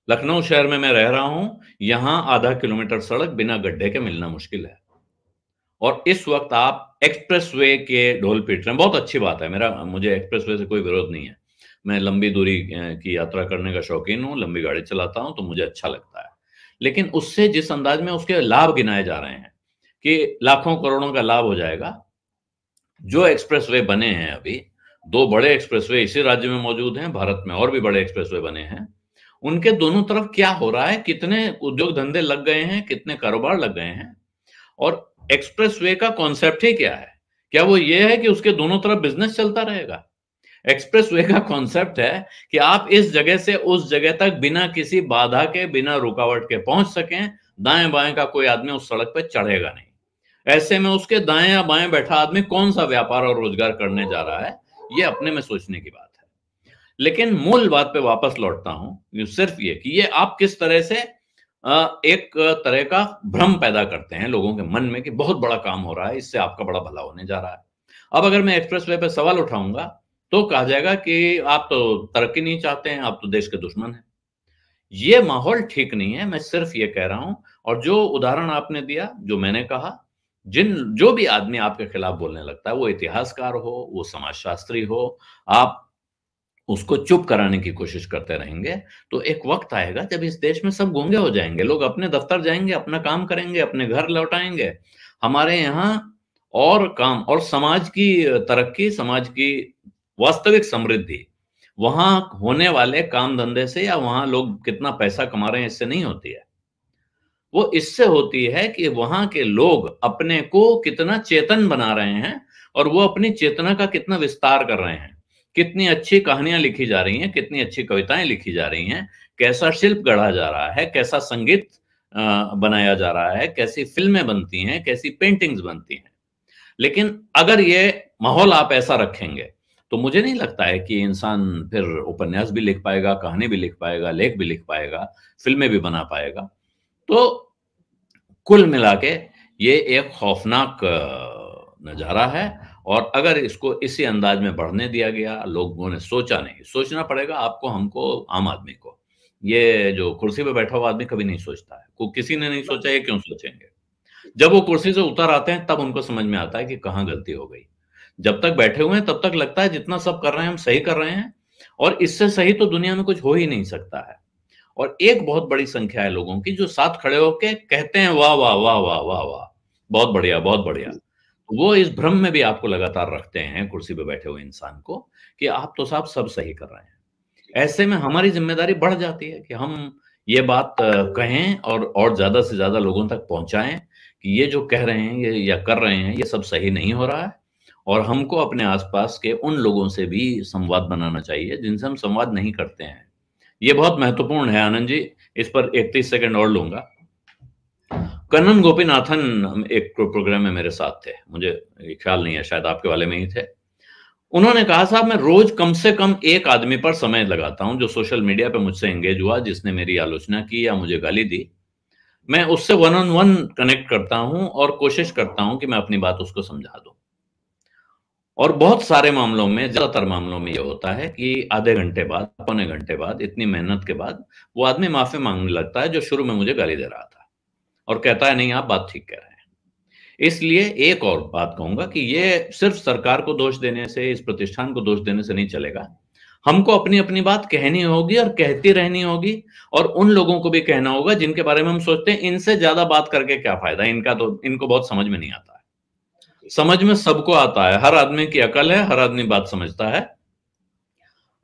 लखनऊ शहर में मैं रह रहा हूं, यहां आधा किलोमीटर सड़क बिना गड्ढे के मिलना मुश्किल है, और इस वक्त आप एक्सप्रेसवे के ढोल पीट रहे हैं। बहुत अच्छी बात है, मुझे एक्सप्रेसवे से कोई विरोध नहीं है। मैं लंबी दूरी की यात्रा करने का शौकीन हूं, लंबी गाड़ी चलाता हूं, तो मुझे अच्छा लगता है। लेकिन उससे जिस अंदाज में उसके लाभ गिनाए जा रहे हैं कि लाखों करोड़ों का लाभ हो जाएगा, जो एक्सप्रेसवे बने हैं अभी, 2 बड़े एक्सप्रेसवे इसी राज्य में मौजूद हैं, भारत में और भी बड़े एक्सप्रेसवे बने हैं, उनके दोनों तरफ क्या हो रहा है, कितने उद्योग धंधे लग गए हैं, कितने कारोबार लग गए हैं, और एक्सप्रेसवे का कॉन्सेप्ट ही क्या है? क्या वो ये है कि उसके दोनों तरफ बिजनेस चलता रहेगा? एक्सप्रेसवे का कॉन्सेप्ट है कि आप इस जगह से उस जगह तक बिना किसी बाधा के, बिना रुकावट के पहुंच सकें। दाएं बाएं का कोई आदमी उस सड़क पर चढ़ेगा नहीं। ऐसे में उसके दाएं या बाएं बैठा आदमी कौन सा व्यापार और रोजगार करने जा रहा है, ये अपने में सोचने की बात है। लेकिन मूल बात पे वापस लौटता हूं, सिर्फ ये कि ये आप किस तरह से एक तरह का भ्रम पैदा करते हैं लोगों के मन में कि बहुत बड़ा काम हो रहा है, इससे आपका बड़ा भला होने जा रहा है। अब अगर मैं एक्सप्रेसवे पे सवाल उठाऊंगा तो कहा जाएगा कि आप तो तरक्की नहीं चाहते हैं, आप तो देश के दुश्मन हैं। ये माहौल ठीक नहीं है, मैं सिर्फ ये कह रहा हूं। और जो उदाहरण आपने दिया, जो मैंने कहा, जो भी आदमी आपके खिलाफ बोलने लगता है, वो इतिहासकार हो, वो समाजशास्त्री हो, आप उसको चुप कराने की कोशिश करते रहेंगे तो एक वक्त आएगा जब इस देश में सब गूंगे हो जाएंगे। लोग अपने दफ्तर जाएंगे, अपना काम करेंगे, अपने घर लौटाएंगे। हमारे यहाँ और काम और समाज की तरक्की, समाज की वास्तविक समृद्धि वहां होने वाले काम धंधे से या वहां लोग कितना पैसा कमा रहे हैं इससे नहीं होती है। वो इससे होती है कि वहां के लोग अपने को कितना चेतन बना रहे हैं और वो अपनी चेतना का कितना विस्तार कर रहे हैं। कितनी अच्छी कहानियां लिखी जा रही हैं, कितनी अच्छी कविताएं लिखी जा रही हैं, कैसा शिल्प गढ़ा जा रहा है, कैसा संगीत बनाया जा रहा है, कैसी फिल्में बनती हैं, कैसी पेंटिंग्स बनती हैं। लेकिन अगर ये माहौल आप ऐसा रखेंगे तो मुझे नहीं लगता है कि इंसान फिर उपन्यास भी लिख पाएगा, कहानी भी लिख पाएगा, लेख भी लिख पाएगा, फिल्में भी बना पाएगा। तो कुल मिला के ये एक खौफनाक नजारा है, और अगर इसको इसी अंदाज में बढ़ने दिया गया, लोगों ने सोचा नहीं, सोचना पड़ेगा आपको, हमको, आम आदमी को। ये जो कुर्सी पे बैठा हुआ आदमी कभी नहीं सोचता है, किसी ने नहीं सोचा, ये क्यों सोचेंगे? जब वो कुर्सी से उतर आते हैं तब उनको समझ में आता है कि कहाँ गलती हो गई। जब तक बैठे हुए हैं तब तक लगता है जितना सब कर रहे हैं हम सही कर रहे हैं, और इससे सही तो दुनिया में कुछ हो ही नहीं सकता है। और एक बहुत बड़ी संख्या है लोगों की जो साथ खड़े होके कहते हैं वाह वाह वाह वाह वाह वाह, बहुत बढ़िया बहुत बढ़िया। वो इस भ्रम में भी आपको लगातार रखते हैं, कुर्सी पे बैठे हुए इंसान को, कि आप तो साहब सब सही कर रहे हैं। ऐसे में हमारी जिम्मेदारी बढ़ जाती है कि हम ये बात कहें और ज्यादा से ज्यादा लोगों तक पहुंचाएं कि ये जो कह रहे हैं ये या कर रहे हैं ये सब सही नहीं हो रहा है। और हमको अपने आसपास के उन लोगों से भी संवाद बनाना चाहिए जिनसे हम संवाद नहीं करते हैं। ये बहुत महत्वपूर्ण है। आनंद जी, इस पर 31 सेकंड और लूंगा। कन्नन गोपीनाथन एक प्रोग्राम में मेरे साथ थे, मुझे ख्याल नहीं है, शायद आपके वाले में ही थे। उन्होंने कहा साहब मैं रोज कम से कम एक आदमी पर समय लगाता हूं जो सोशल मीडिया पे मुझसे एंगेज हुआ, जिसने मेरी आलोचना की या मुझे गाली दी। मैं उससे 1-on-1 कनेक्ट करता हूं और कोशिश करता हूं कि मैं अपनी बात उसको समझा दूं। और बहुत सारे मामलों में, ज्यादातर मामलों में ये होता है कि आधे घंटे बाद, पौने घंटे बाद, इतनी मेहनत के बाद वो आदमी माफी मांगने लगता है जो शुरू में मुझे गाली दे रहा था, और कहता है नहीं आप बात ठीक कह रहे हैं। इसलिए एक और बात कहूंगा कि ये सिर्फ सरकार को दोष देने से, इस प्रतिष्ठान को दोष देने से नहीं चलेगा। हमको अपनी अपनी बात कहनी होगी और कहती रहनी होगी, और उन लोगों को भी कहना होगा जिनके बारे में हम सोचते हैं इनसे ज्यादा बात करके क्या फायदा, इनको बहुत समझ में नहीं आता है। समझ में सबको आता है, हर आदमी की अकल है, हर आदमी बात समझता है।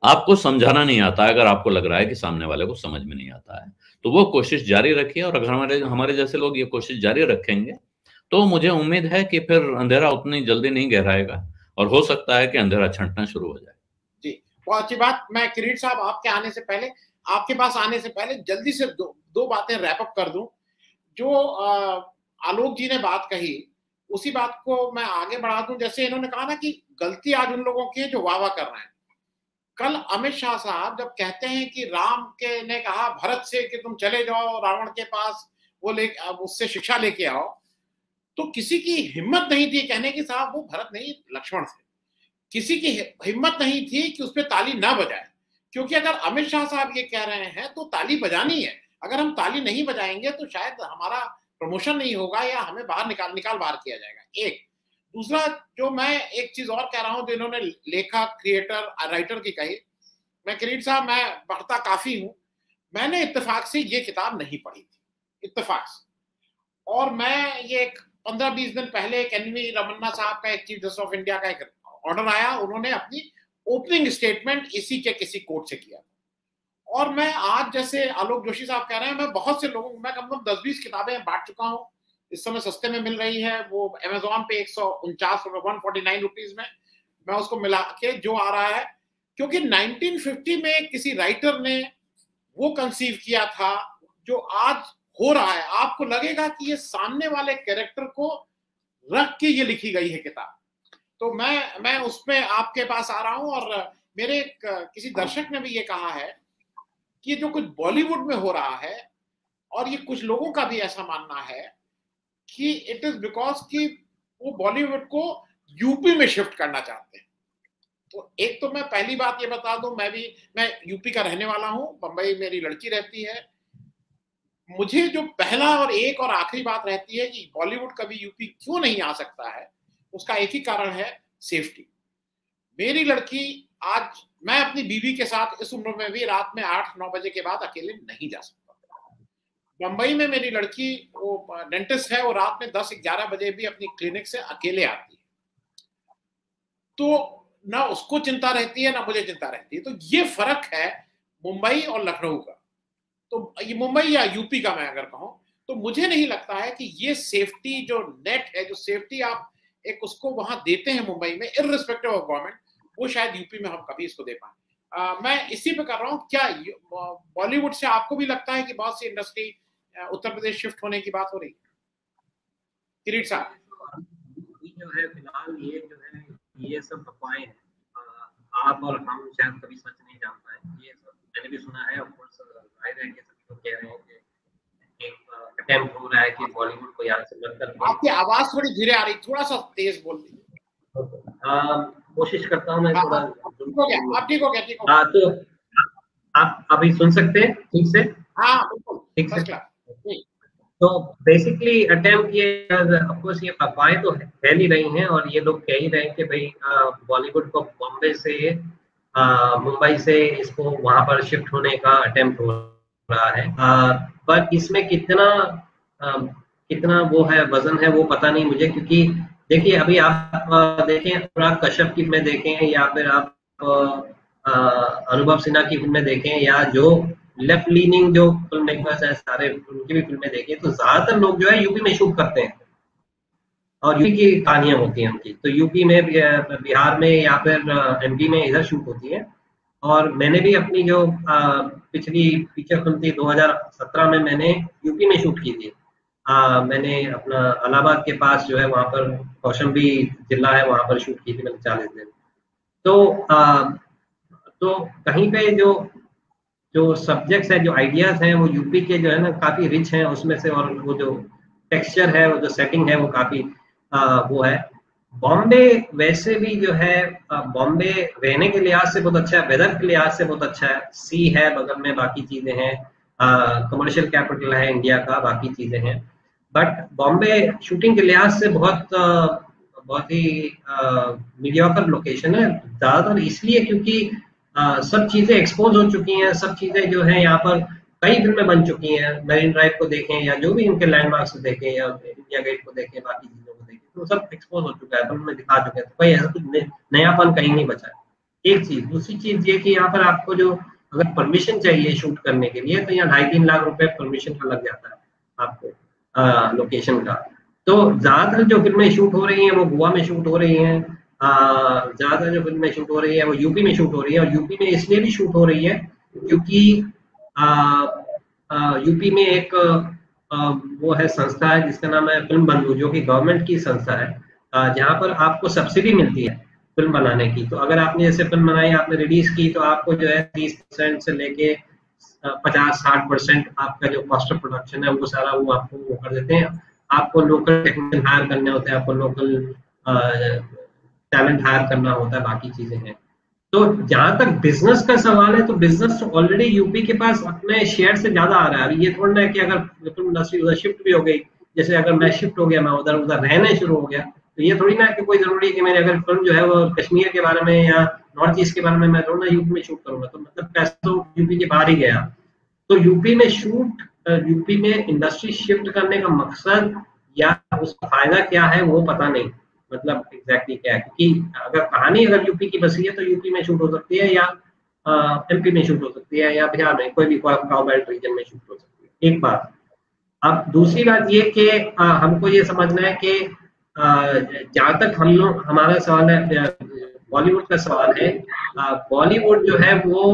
आपको समझाना नहीं आता है अगर आपको लग रहा है कि सामने वाले को समझ में नहीं आता है, तो वो कोशिश जारी रखिए। और अगर हमारे जैसे लोग ये कोशिश जारी रखेंगे तो मुझे उम्मीद है कि फिर अंधेरा उतनी जल्दी नहीं गहराएगा और हो सकता है कि अंधेरा छंटना शुरू हो जाए। जी, बहुत अच्छी बात। मैं किरीट साहब आपके पास आने से पहले जल्दी से दो बातें रैप अप कर दूं। जो आलोक जी ने बात कही उसी बात को मैं आगे बढ़ा दूं। जैसे इन्होंने कहा ना कि गलती आज उन लोगों की है जो वाह कर रहे हैं। कल अमित शाह साहब जब कहते हैं कि राम के ने कहा भरत से कि तुम चले जाओ रावण के पास, उससे शिक्षा लेके आओ, तो किसी की हिम्मत नहीं थी कहने की साहब वो भरत नहीं लक्ष्मण थे। किसी की हिम्मत नहीं थी कि उस पर ताली ना बजाए, क्योंकि अगर अमित शाह साहब ये कह रहे हैं तो ताली बजानी है। अगर हम ताली नहीं बजाएंगे तो शायद हमारा प्रमोशन नहीं होगा या हमें बाहर निकाल बाहर किया जाएगा। एक दूसरा, जो मैं एक चीज और कह रहा हूं जो इन्होंने लेखक, क्रिएटर, राइटर की कही, मैं किरीट साहब मैं पढ़ता काफी हूं, मैंने इत्तेफाक से ये किताब नहीं पढ़ी थी, इत्तेफाक से। और मैं ये 15-20 दिन पहले एक एनवी रमन्ना साहब का, एक चीफ जस्टिस ऑफ इंडिया का एक ऑर्डर आया, उन्होंने अपनी ओपनिंग स्टेटमेंट इसी के किसी कोर्ट से किया। और मैं आज जैसे आलोक जोशी साहब कह रहे हैं, मैं बहुत से लोगों, मैं कम से कम 10-20 किताबें बांट चुका हूँ। इस समय सस्ते में मिल रही है, वो अमेजोन पे 149 रुपए, 149 रुपीज में मैं उसको मिला के जो आ रहा है, क्योंकि 1950 में किसी राइटर ने वो कंसीव किया था जो आज हो रहा है। आपको लगेगा कि ये सामने वाले कैरेक्टर को रख के ये लिखी गई है किताब। तो मैं उसमें आपके पास आ रहा हूं। और मेरे किसी दर्शक ने भी ये कहा है कि जो कुछ बॉलीवुड में हो रहा है, और ये कुछ लोगों का भी ऐसा मानना है कि इट इज बिकॉज कि वो बॉलीवुड को यूपी में शिफ्ट करना चाहते हैं। तो एक तो मैं पहली बात ये बता दूं, मैं यूपी का रहने वाला हूं, बंबई मेरी लड़की रहती है। मुझे जो पहला और एक और आखिरी बात रहती है कि बॉलीवुड कभी यूपी क्यों नहीं आ सकता है, उसका एक ही कारण है, सेफ्टी। मेरी लड़की आज, मैं अपनी बीवी के साथ इस उम्र में भी रात में 8-9 बजे के बाद अकेले नहीं जा सकता। मुंबई में मेरी लड़की, वो डेंटिस्ट है, वो रात में 10-11 बजे भी अपनी क्लिनिक से अकेले आती है, तो ना उसको चिंता रहती है ना मुझे चिंता रहती है। तो ये फर्क है मुंबई और लखनऊ का। तो ये मुंबई या यूपी का मैं अगर कहूं, तो मुझे नहीं लगता है कि ये सेफ्टी जो नेट है, जो सेफ्टी आप एक उसको वहां देते हैं मुंबई में, इररिस्पेक्टिव ऑफ गवर्नमेंट, वो शायद यूपी में हम कभी इसको दे पाए। मैं इसी पे कर रहा हूँ। क्या बॉलीवुड से आपको भी लगता है कि बहुत सी इंडस्ट्री उत्तर प्रदेश शिफ्ट होने की बात हो रही है? किरीट साहब, जो है फिलहाल ये जो है ये सब अफवाहें हैं, आप और हम शायद कभी सच नहीं जान पाए। ये सब मैंने भी सुना है, ऑफ कोर्स जाहिर है कि सभी लोग कह रहे हैं कि एक अटेम्प्ट हो रहा है कि बॉलीवुड को यहाँ से मत कर। आपकी आवाज थोड़ी धीरे आ रही, थोड़ा सा तेज बोल दीजिए। कोशिश करता हूँ मैं थोड़ा। आप ठीक हो गया? तो आप अभी सुन सकते हैं ठीक से? हाँ बिल्कुल ठीक से। तो बेसिकली अटेम्प्ट ये, ऑफ कोर्स ये अफवाहें तो फैल ही रही हैं और ये लोग कह ही रहे हैं कि भाई बॉलीवुड को बॉम्बे से, मुंबई से इसको वहां पर शिफ्ट होने का अटेम्प्ट हो रहा है। पर इसमें कितना वो है, वजन है, वो पता नहीं मुझे। क्योंकि देखिए अभी आप देखें, अनुराग कश्यप की फिल्में देखें या फिर आप अनुभव सिन्हा की फिल्में देखें या जो लेफ्ट लीनिंग जो फिल्म मेकर्स है सारे, उनकी भी फिल्में देखें, तो ज्यादातर लोग जो है यूपी में शूट करते हैं और यूपी की कहानियां होती हैं उनकी। तो यूपी में, बिहार में या फिर एमपी में इधर शूट होती है। और मैंने भी अपनी जो पिछली फीचर फिल्म थी 2017 में मैंने यूपी में शूट की थी। मैंने अपना इलाहाबाद के पास जो है वहाँ पर कौशाम्बी जिला है, वहाँ पर शूट की थी मैंने 40 दिन। तो कहीं पे जो सब्जेक्ट्स है, जो आइडियाज हैं, वो यूपी के जो है ना काफी रिच हैं उसमें से, और वो जो टेक्सचर है, वो जो सेटिंग है, वो काफी वो है। बॉम्बे वैसे भी जो है, बॉम्बे रहने के लिहाज से बहुत अच्छा है, वेदर के लिहाज से बहुत अच्छा है, सी है बगल में, बाकी चीजें हैं, कमर्शियल कैपिटल है इंडिया का, बाकी चीजें हैं। बट बॉम्बे शूटिंग के लिहाज से बहुत ही मीडियोकर लोकेशन है, ज्यादातर इसलिए क्योंकि सब चीजें एक्सपोज हो चुकी हैं, सब चीजें जो है यहाँ पर कई फिल्में बन चुकी हैं। मरीन ड्राइव को देखें या जो भी इनके लैंडमार्क्स देखें या इंडिया गेट को देखें, बाकी चीजों को देखें, वो सब एक्सपोज हो चुका है, फिल्म में दिखा चुके हैं, तो कोई ऐसा कुछ नयापन कहीं नहीं बचा है। एक चीज। दूसरी चीज ये कि यहाँ पर आपको जो अगर परमिशन चाहिए शूट करने के लिए, तो यहाँ 2.5-3 लाख रुपए परमिशन का लग जाता है आपको लोकेशन का। तो ज्यादातर जो फिल्में शूट हो रही हैं वो गोवा में शूट हो रही हैं, ज्यादा जो फिल्में शूट हो रही है वो यूपी में शूट हो रही है। और यूपी में इसलिए भी शूट हो रही है क्योंकि यूपी में एक वो है संस्था है जिसका नाम है फिल्म बंधु, जो कि गवर्नमेंट की संस्था है, जहाँ पर आपको सब्सिडी मिलती है फिल्म बनाने की। तो अगर आपने जैसे फिल्म बनाई, आपने रिलीज की, तो आपको जो है 30% से लेके 50-60% आपका जो कॉस्ट ऑफ प्रोडक्शन है वो सारा वो आपको वो कर देते हैं। आपको लोकल टेक्नीशियन हायर करने होते हैं, आपको लोकल टैलेंट हायर करना होता है, बाकी चीजें हैं। तो जहां तक बिजनेस का सवाल है, तो बिजनेस तो ऑलरेडी यूपी के पास अपने शेयर से ज्यादा आ रहा है। ये थोड़ा है कि अगर फिल्म इंडस्ट्री उधर शिफ्ट भी हो गई, जैसे अगर मैं शिफ्ट हो गया, मैं उधर रहने शुरू हो गया, तो ये थोड़ी ना कि कोई जरूरी है कि मेरी अगर फिल्म जो है वो कश्मीर के बारे में या नॉर्थ ईस्ट के बारे में, मैं थोड़ा ना यूपी में शूट करूंगा, तो मतलब पैसा तो यूपी के बाहर ही गया। तो यूपी में इंडस्ट्री शिफ्ट करने का मकसद या उसका फायदा क्या है वो पता नहीं, मतलब एग्जैक्टली क्या है। क्योंकि अगर कहानी अगर यूपी की बसी है तो यूपी में शूट हो सकती है, या एमपी में शूट हो सकती है, या बिहार में कोई भी काउ बेल्ट रीजन में शूट हो सकती है। एक बात। अब दूसरी बात ये कि हमको ये समझना है कि जहां तक हमारा सवाल है, बॉलीवुड का सवाल है, बॉलीवुड जो है वो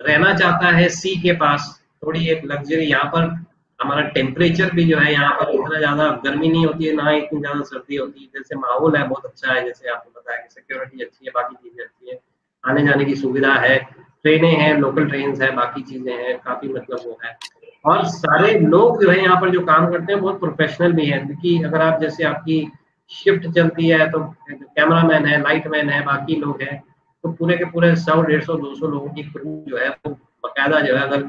रहना चाहता है सी के पास, थोड़ी एक लग्जरी। यहाँ पर हमारा टेम्परेचर भी जो है, यहाँ पर इतना ज्यादा गर्मी नहीं होती है, ना इतनी ज्यादा सर्दी होती है। जैसे माहौल है बहुत अच्छा है, जैसे आपको बताया कि सिक्योरिटी अच्छी है, बाकी चीजें अच्छी है, आने जाने की सुविधा है, ट्रेनें हैं, लोकल ट्रेन है, बाकी चीजें हैं, काफी मतलब वो है। और सारे लोग जो है यहाँ पर जो काम करते हैं बहुत प्रोफेशनल भी है। क्योंकि अगर आप जैसे आपकी शिफ्ट चलती है तो कैमरामैन है, लाइटमैन है, बाकी लोग हैं, तो पूरे के पूरे 100, 150, 200 लोगों की क्रू जो है वो बकायदा जो है, अगर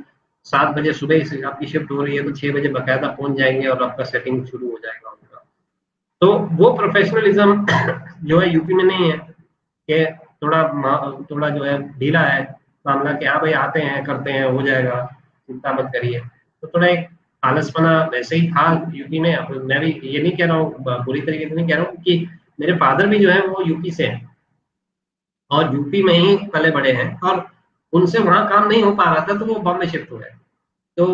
7 बजे सुबह से आपकी शिफ्ट हो रही है तो 6 बजे बकायदा पहुंच जाएंगे और आपका सेटिंग शुरू हो जाएगा उनका। तो वो प्रोफेशनलिज्म जो है यूपी में नहीं है, कि थोड़ा जो है ढीला है मामला, कि हाँ भाई आते हैं, करते हैं, हो जाएगा, चिंता मत करिए। तो थोड़ा एक आलसपना वैसे ही था यूपी में। मैं भी ये नहीं कह रहा हूँ, बुरी तरीके से नहीं कह रहा हूँ, कि मेरे फादर भी जो है वो यूपी से हैं और यूपी में ही पले बड़े हैं, और उनसे वहां काम नहीं हो पा रहा था तो वो बॉम्बे शिफ्ट हुए। तो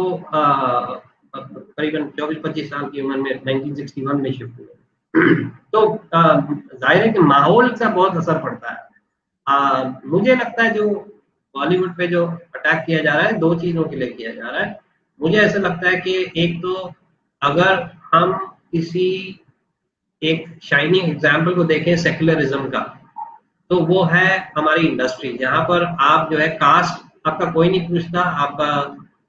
करीबन 24-25 साल की उम्र में 1961 में शिफ्ट हुए। तो जाहिर है कि माहौल का बहुत असर पड़ता है। मुझे लगता है जो बॉलीवुड पे जो अटैक किया जा रहा है, 2 चीजों के लिए किया जा रहा है। मुझे ऐसा लगता है कि एक तो अगर हम किसी एक शाइनिंग एग्जाम्पल को देखें सेक्युलरिज्म का, तो वो है हमारी इंडस्ट्री, जहां पर आप जो है कास्ट आपका कोई नहीं पूछता,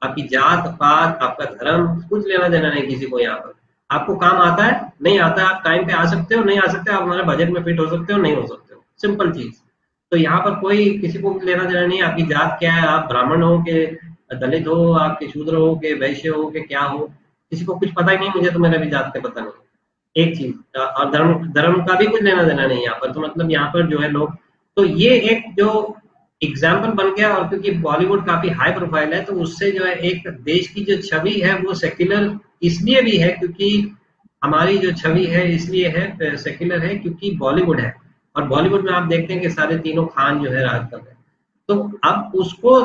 आपकी जात पात, आपका धर्म, कुछ लेना देना नहीं किसी को। यहाँ पर आपको काम आता है, नहीं आता, आप टाइम पे आ सकते हो, नहीं आ सकते, आप हमारे बजट में फिट हो सकते हो, नहीं हो सकते हो, सिंपल चीज। तो यहाँ पर कोई किसी को लेना देना नहीं, आपकी जात क्या है, आप ब्राह्मण हो के दलित हो, आपके शूद्र हो के वैश्य हो के क्या हो, किसी को कुछ पता ही नहीं। मुझे तो मेरा भी जात का पता नहीं, एक चीज। और धर्म का भी कुछ लेना देना नहीं यहाँ पर। तो मतलब यहाँ पर जो है लोग, तो ये एक जो एग्जाम्पल बन गया। और क्योंकि बॉलीवुड काफी हाई प्रोफाइल है, तो उससे जो है एक देश की जो छवि है वो सेक्युलर इसलिए भी है, क्योंकि हमारी जो छवि है इसलिए है सेक्युलर है क्योंकि बॉलीवुड है। और बॉलीवुड में आप देखते हैं कि सारे तीनों खान जो है राज कर रहे हैं। तो अब उसको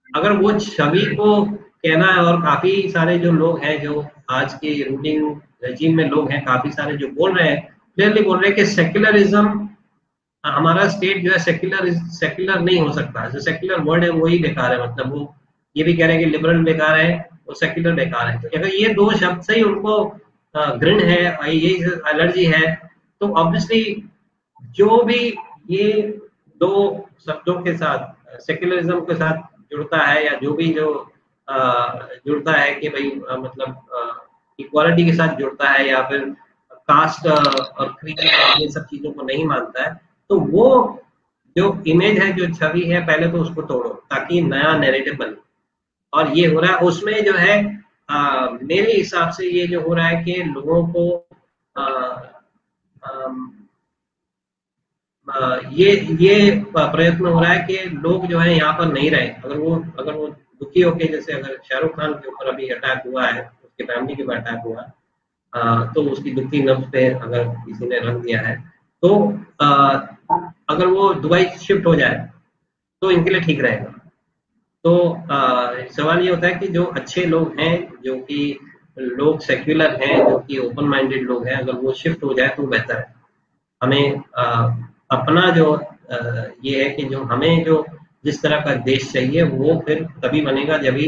अगर वो छवि को कहना है, और काफी सारे जो लोग हैं जो आज के रूलिंग रेजिम में लोग हैं, काफी सारे जो बोल रहे हैं, क्लियरली बोल रहे हैं कि सेक्युलरिज्म, हमारा स्टेट जो है सेक्युलर नहीं हो सकता। जो सेक्युलर वर्ड है वही बेकार है, मतलब वो ये भी कह रहे हैं कि लिबरल बेकार है और सेक्युलर बेकार है। तो अगर ये 2 शब्द से ही उनको घृण है, यही एलर्जी है, तो ऑब्वियसली जो भी ये 2 शब्दों के साथ सेक्युलरिज्म के साथ जुड़ता है, या जो भी जो जुड़ता है कि भाई मतलब इक्वालिटी के साथ जुड़ता है, या फिर कास्ट और क्रीड ये सब चीजों को नहीं मानता है, तो वो जो इमेज है, जो छवि है, पहले तो उसको तोड़ो ताकि नया नैरेटिव बने। और ये हो रहा है उसमें जो है मेरे हिसाब से ये जो हो रहा है कि लोगों को ये प्रयत्न हो रहा है कि लोग जो है यहाँ पर नहीं रहे। अगर वो दुखी होके, जैसे अगर शाहरुख खान के ऊपर अभी अटैक हुआ है, उसके फैमिली के ऊपर अटैक हुआ है, तो उसकी दुखी नब्ज पे अगर किसी ने रख दिया है तो अगर वो दुबई शिफ्ट हो जाए तो इनके लिए ठीक रहेगा। तो सवाल ये होता है कि जो अच्छे लोग हैं, जो कि लोग सेक्युलर हैं, जो कि ओपन माइंडेड लोग हैं, अगर वो शिफ्ट हो जाए तो बेहतर है। हमें अपना जो ये है कि जो हमें जो जिस तरह का देश चाहिए वो फिर तभी बनेगा जब भी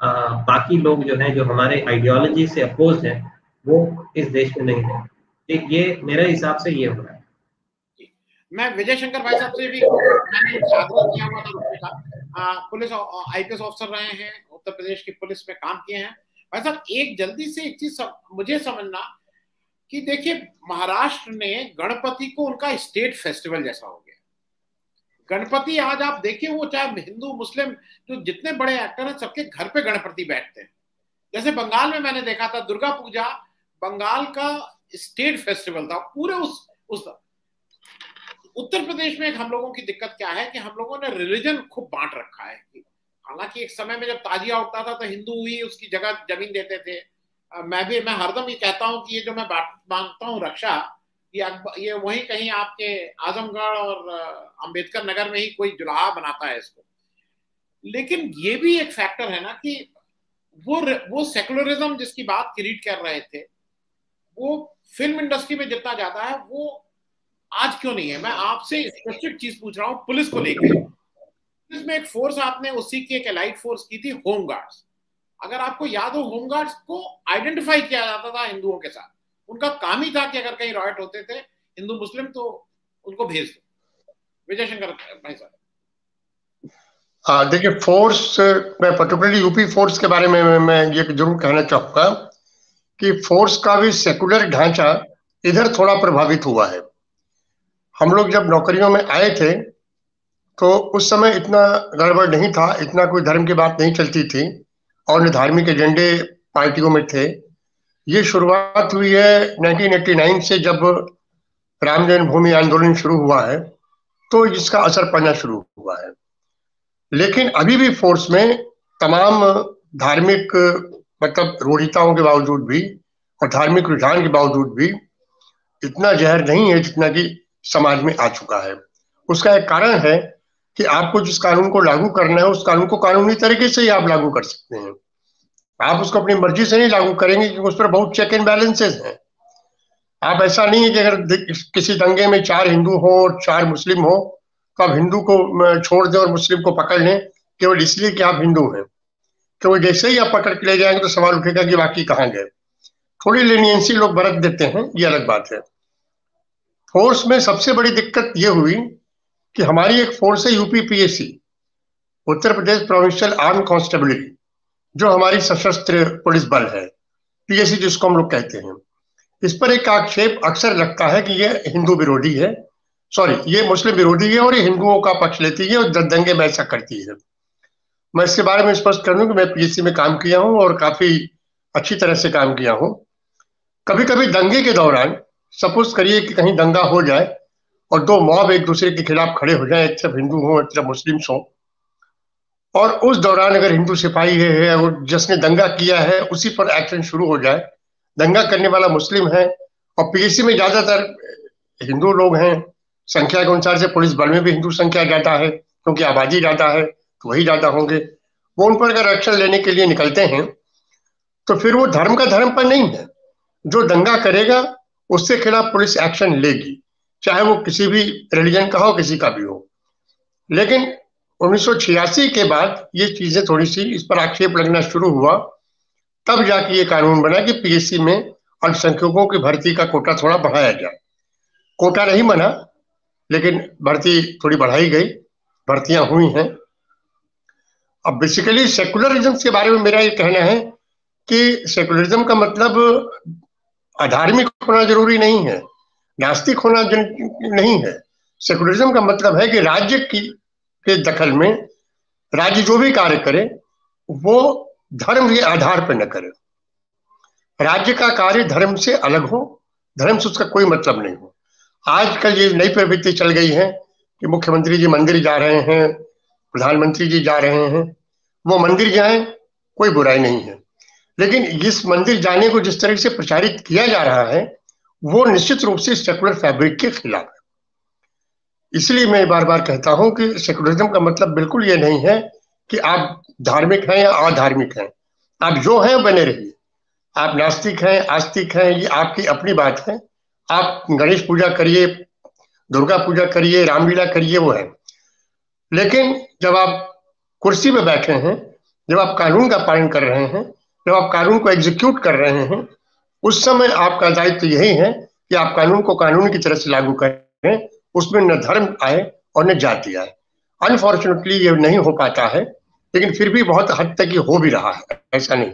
बाकी लोग जो हैं, जो हमारे आइडियोलॉजी से अपोज हैं, वो इस देश में नहीं है। ये मेरे हिसाब से ये हो रहा है। मैं विजय शंकर भाई साहब से भी आग्रह किया हुआ था रुकने का। पुलिस IPS ऑफिसर रहे हैं, उत्तर प्रदेश की पुलिस में काम किए हैं। भाई साहब एक जल्दी से एक चीज मुझे समझना कि देखिए महाराष्ट्र ने गणपति को उनका स्टेट फेस्टिवल जैसा हो गया। गणपति आज आप देखिए, वो चाहे हिंदू मुस्लिम जो जितने बड़े एक्टर हैं सबके घर पे गणपति बैठते हैं। जैसे बंगाल में मैंने देखा था दुर्गा पूजा बंगाल का स्टेट फेस्टिवल था पूरे उस उत्तर प्रदेश में एक हम लोगों की दिक्कत क्या है कि हम लोगों ने रिलीजन खूब बांट रखा है। हालांकि एक समय में जब ताजिया उठता था तो हिंदू ही उसकी जगह जमीन देते थे। मैं हरदम ये कहता हूं कि ये जो मैं मांगता हूं रक्षा, ये वहीं कहीं आपके आजमगढ़ और अंबेडकर नगर में ही कोई जुलाहा बनाता है इसको। लेकिन ये भी एक फैक्टर है ना कि वो सेकुलरिज्म जिसकी बात किरीट कर रहे थे, वो फिल्म इंडस्ट्री में जितना ज्यादा है वो आज क्यों नहीं है। मैं आपसे स्पेसिफिक चीज पूछ रहा हूँ पुलिस को लेकर। पुलिस में एक फोर्स आपने उसी की एक एलाइट फोर्स की थी, होमगार्ड्स। अगर आपको याद हो, होमगार्ड्स को आइडेंटिफाई किया जाता था हिंदुओं के साथ। उनका काम ही था कि अगर कहीं रॉयट होते थे हिंदू मुस्लिम तो उनको भेज दो। विजय शंकर भाई साहब। देखिए फोर्स, मैं पर्टिकुलरली यूपी फोर्स के बारे में मैं ये जरूर कहना चाहूंगा कि फोर्स का भी सेकुलर ढांचा इधर थोड़ा प्रभावित हुआ है। हम लोग जब नौकरियों में आए थे तो उस समय इतना गड़बड़ नहीं था, इतना कोई धर्म की बात नहीं चलती थी और न धार्मिक एजेंडे पार्टियों में थे। ये शुरुआत हुई है 1989 से, जब राम जन्मभूमि आंदोलन शुरू हुआ है तो इसका असर पड़ना शुरू हुआ है। लेकिन अभी भी फोर्स में तमाम धार्मिक मतलब रूढ़िताओं के बावजूद भी और धार्मिक रुझान के बावजूद भी इतना जहर नहीं है जितना कि समाज में आ चुका है। उसका एक कारण है कि आपको जिस कानून को लागू करना है उस कानून को कानूनी तरीके से ही आप लागू कर सकते हैं। आप उसको अपनी मर्जी से नहीं लागू करेंगे क्योंकि उस पर बहुत चेक एंड बैलेंसेस हैं। आप ऐसा नहीं है कि अगर किसी दंगे में 4 हिंदू हो और 4 मुस्लिम हो तो आप हिंदू को छोड़ दें और मुस्लिम को पकड़ लें केवल इसलिए कि आप हिंदू हैं। केवल जैसे ही आप पकड़ के ले जाएंगे तो सवाल उठेगा कि बाकी कहाँ गए। थोड़ी लेनियंसी लोग बरत देते हैं, ये अलग बात है। फोर्स में सबसे बड़ी दिक्कत ये हुई कि हमारी एक फोर्स है UPPSC, Uttar Pradesh provincial arm constabulary, जो हमारी सशस्त्र पुलिस बल है, PSC जिसको हम लोग कहते हैं। इस पर एक आक्षेप अक्सर लगता है कि ये हिंदू विरोधी है, ये मुस्लिम विरोधी है और ये हिंदुओं का पक्ष लेती है और दंगे में ऐसा करती है। मैं इसके बारे में स्पष्ट कर दूं कि मैं PSC में काम किया हूं और काफी अच्छी तरह से काम किया हूं। कभी कभी दंगे के दौरान सपोज करिए कि कहीं दंगा हो जाए और 2 मॉब एक दूसरे के खिलाफ खड़े हो जाए, एक तरफ हिंदू हो एक तरफ मुस्लिम हो, और उस दौरान अगर हिंदू सिपाही है और जिसने दंगा किया है उसी पर एक्शन शुरू हो जाए, दंगा करने वाला मुस्लिम है और PSC में ज्यादातर हिंदू लोग हैं, संख्या के अनुसार से पुलिस बल में भी हिंदू संख्या ज्यादा है क्योंकि आबादी ज्यादा है तो वही ज्यादा होंगे। वो उन पर अगर एक्शन लेने के लिए निकलते हैं तो फिर वो धर्म का धर्म पर नहीं है। जो दंगा करेगा उसके खिलाफ पुलिस एक्शन लेगी, चाहे वो किसी भी रिलीजन का हो, किसी का भी हो। लेकिन 1986 के बाद ये चीजें थोड़ी सी इस पर आक्षेप लगना शुरू हुआ, तब जाके ये कानून बना कि PSC में अल्पसंख्यकों की भर्ती का कोटा थोड़ा बढ़ाया जाए। कोटा नहीं बना लेकिन भर्ती थोड़ी बढ़ाई गई, भर्तियां हुई हैं। अब बेसिकली सेकुलरिज्म के बारे में मेरा ये कहना है कि सेकुलरिज्म का मतलब अधार्मिक होना जरूरी नहीं है, नास्तिक होना नहीं है। सेकुलरिज्म का मतलब है कि राज्य के दखल में राज्य जो भी कार्य करे वो धर्म के आधार पर न करे। राज्य का कार्य धर्म से अलग हो, धर्म से उसका कोई मतलब नहीं हो। आजकल ये नई प्रवृत्ति चल गई है कि मुख्यमंत्री जी मंदिर जा रहे हैं, प्रधानमंत्री जी जा रहे हैं, वो मंदिर जाएं, कोई बुराई नहीं है, लेकिन इस मंदिर जाने को जिस तरह से प्रचारित किया जा रहा है वो निश्चित रूप से सेकुलर फैब्रिक के खिलाफ है। इसलिए मैं बार बार कहता हूं कि सेकुलरिज्म का मतलब बिल्कुल ये नहीं है कि आप धार्मिक हैं या अधार्मिक हैं, आप जो हैं बने रहिए। आप नास्तिक हैं, आस्तिक हैं, ये आपकी अपनी बात है। आप गणेश पूजा करिए, दुर्गा पूजा करिए, रामलीला करिए, वो है। लेकिन जब आप कुर्सी पे बैठे हैं, जब आप कानून का पालन कर रहे हैं, जब आप कानून को एग्जीक्यूट कर रहे हैं, उस समय आपका दायित्व यही है कि आप कानून को कानून की तरह से लागू करें, उसमें न धर्म आए और न जाति आए। अनफॉर्चुनेटली ये नहीं हो पाता है, लेकिन फिर भी बहुत हद तक ये हो भी रहा है, ऐसा नहीं।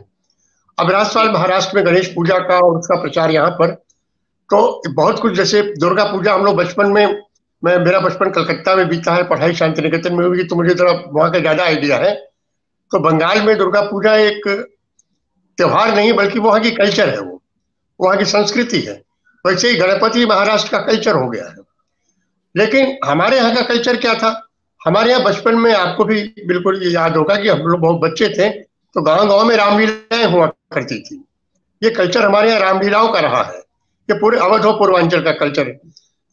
अब राजस्थान महाराष्ट्र में गणेश पूजा का और उसका प्रचार यहाँ पर तो बहुत कुछ, जैसे दुर्गा पूजा हम लोग बचपन में, मेरा बचपन कलकत्ता में बीता है, पढ़ाई शांति निकेतन में हुई, तो मुझे थोड़ा वहाँ का ज्यादा आइडिया है। तो बंगाल में दुर्गा पूजा एक त्योहार नहीं बल्कि वहाँ की कल्चर है, वो वहाँ की संस्कृति है। वैसे ही गणपति महाराष्ट्र का कल्चर हो गया है। लेकिन हमारे यहाँ का कल्चर क्या था? हमारे यहाँ बचपन में, आपको भी बिल्कुल ये याद होगा कि हम लोग बहुत बच्चे थे तो गांव गांव में रामलीलाएं हुआ करती थी। ये कल्चर हमारे यहाँ रामलीलाओं का रहा है। ये पूरे अवध और पूर्वांचल का कल्चर,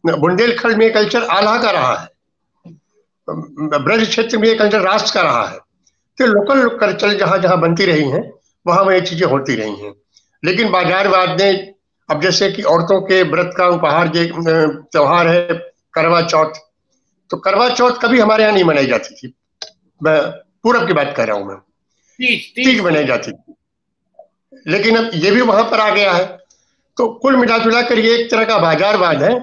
बुंदेलखंड में कल्चर आल्हा का रहा है, ब्रज क्षेत्र में ये कल्चर राष्ट्र का रहा है। तो लोकल कल्चर जहां जहां बनती रही हैं वहां में ये चीजें होती रही हैं। लेकिन बाजारवाद ने, अब जैसे कि औरतों के व्रत का उपहार त्योहार है करवा चौथ, तो करवा चौथ कभी हमारे यहाँ नहीं मनाई जाती थी। मैं पूरब की बात कर रहा हूं, मैं तीज मनाई जाती थी, लेकिन अब ये भी वहां पर आ गया है। तो कुल मिला कर ये एक तरह का बाजारवाद है,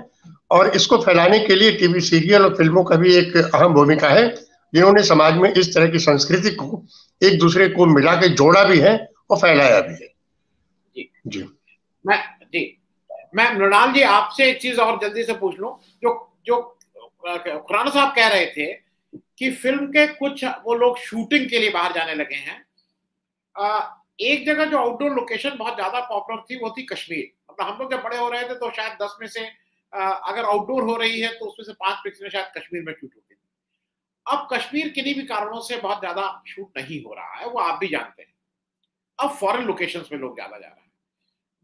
और इसको फैलाने के लिए टीवी सीरियल और फिल्मों का भी एक अहम भूमिका है, जिन्होंने समाज में इस तरह की संस्कृति को एक दूसरे को मिला के जोड़ा भी है और फैलाया भी है। जी मैं मृणाल जी आपसे एक चीज और जल्दी से पूछ लूं, जो खुराना साहब कह रहे थे कि फिल्म के कुछ वो लोग शूटिंग के लिए बाहर जाने लगे हैं। एक जगह जो आउटडोर लोकेशन बहुत ज्यादा पॉपुलर थी वो थी कश्मीर। मतलब हम लोग जब बड़े हो रहे थे तो शायद 10 में से अगर आउटडोर हो रही है तो उसमें से 5 पिक्चरें शायद कश्मीर में शूट होती थी। अब कश्मीर किन्हीं भी कारणों से बहुत ज्यादा शूट नहीं हो रहा है, वो आप भी जानते हैं। अब फॉरेन लोकेशंस में लोग ज्यादा जा रहे हैं।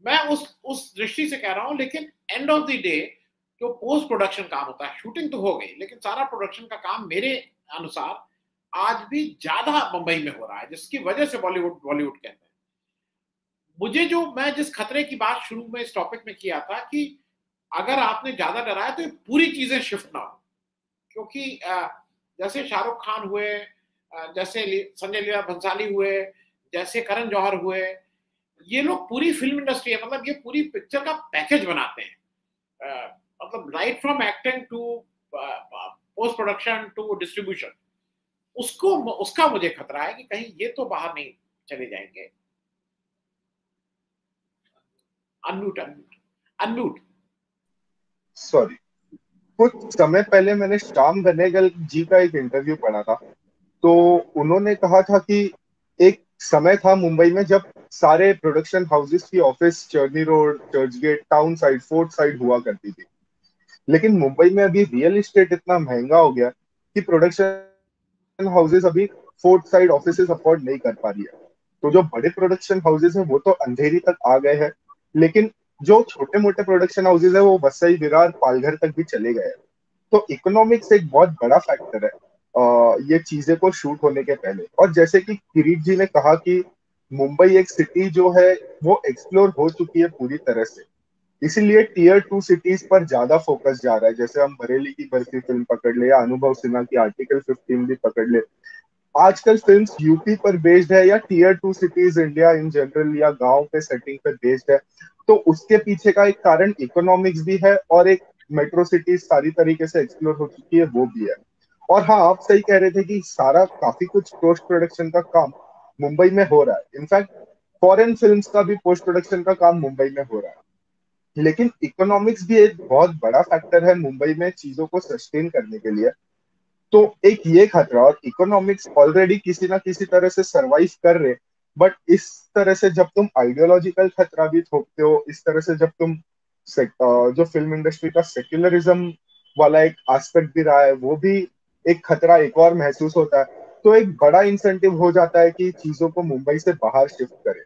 मैं उस दृष्टि से कह रहा हूं, लेकिन एंड ऑफ द डे जो पोस्ट प्रोडक्शन काम होता है, शूटिंग तो हो गई लेकिन सारा प्रोडक्शन का काम मेरे अनुसार आज भी ज्यादा मुंबई में हो रहा है, जिसकी वजह से बॉलीवुड कहते हैं। मैं जिस खतरे की बात शुरू में इस टॉपिक में किया था कि अगर आपने ज्यादा डराया तो पूरी चीजें शिफ्ट ना हो, क्योंकि जैसे शाहरुख खान हुए, जैसे संजय लीला भंसाली हुए, जैसे करण जौहर हुए, ये लोग पूरी फिल्म इंडस्ट्री है, मतलब ये पूरी पिक्चर का पैकेज बनाते हैं, मतलब right from acting to post production to distribution. उसका मुझे खतरा है कि कहीं ये तो बाहर नहीं चले जाएंगे। अनम्यूट सॉरी, कुछ समय पहले मैंने श्याम बेनेगल जी का एक इंटरव्यू पढ़ा था, तो उन्होंने कहा था कि एक समय था मुंबई में जब सारे प्रोडक्शन हाउसेस की office Charni road, Churchgate, town side, fort side हुआ करती थी। लेकिन मुंबई में अभी रियल एस्टेट इतना महंगा हो गया कि प्रोडक्शन हाउसेस अभी फोर्ट साइड ऑफिसेस अफोर्ड नहीं कर पा रही है। तो जो बड़े प्रोडक्शन हाउसेस हैं वो तो अंधेरी तक आ गए हैं, लेकिन जो छोटे मोटे प्रोडक्शन हाउसेस है वो वसई, विरार, पालघर तक भी चले गए हैं। तो इकोनॉमिक्स एक बहुत बड़ा फैक्टर है ये चीजें को शूट होने के पहले। और जैसे कि किरीट जी ने कहा कि मुंबई एक सिटी जो है वो एक्सप्लोर हो चुकी है पूरी तरह से, इसीलिए टीयर 2 सिटीज पर ज्यादा फोकस जा रहा है। जैसे हम बरेली की बर्फी फिल्म पकड़ ले या अनुभव सिन्हा की आर्टिकल 15 भी पकड़ ले, आजकल फिल्म्स यूपी पर बेस्ड है या tier 2 cities India in general या गांव पे सेटिंग पर बेस्ड है। तो उसके पीछे का एक कारण इकोनॉमिक्स भी है और एक मेट्रो सिटीज सारी तरीके से एक्सप्लोर हो चुकी है वो भी है। और हाँ, आप सही कह रहे थे कि सारा काफी कुछ पोस्ट प्रोडक्शन का काम मुंबई में हो रहा है। इनफैक्ट फॉरेन फिल्म्स का भी पोस्ट प्रोडक्शन का काम मुंबई में हो रहा है। लेकिन इकोनॉमिक्स भी एक बहुत बड़ा फैक्टर है मुंबई में चीजों को सस्टेन करने के लिए। तो एक ये खतरा, और इकोनॉमिक्स ऑलरेडी किसी ना किसी तरह से सरवाइव कर रहे, बट इस तरह से जब तुम आइडियोलॉजिकल खतरा भी थोपते हो, इस तरह से जब तुम जो फिल्म इंडस्ट्री का सेक्युलरिज्म वाला एक एस्पेक्ट भी रहा है वो भी एक खतरा एक और महसूस होता है। तो एक बड़ा इंसेंटिव हो जाता है कि चीजों को मुंबई से बाहर शिफ्ट करें।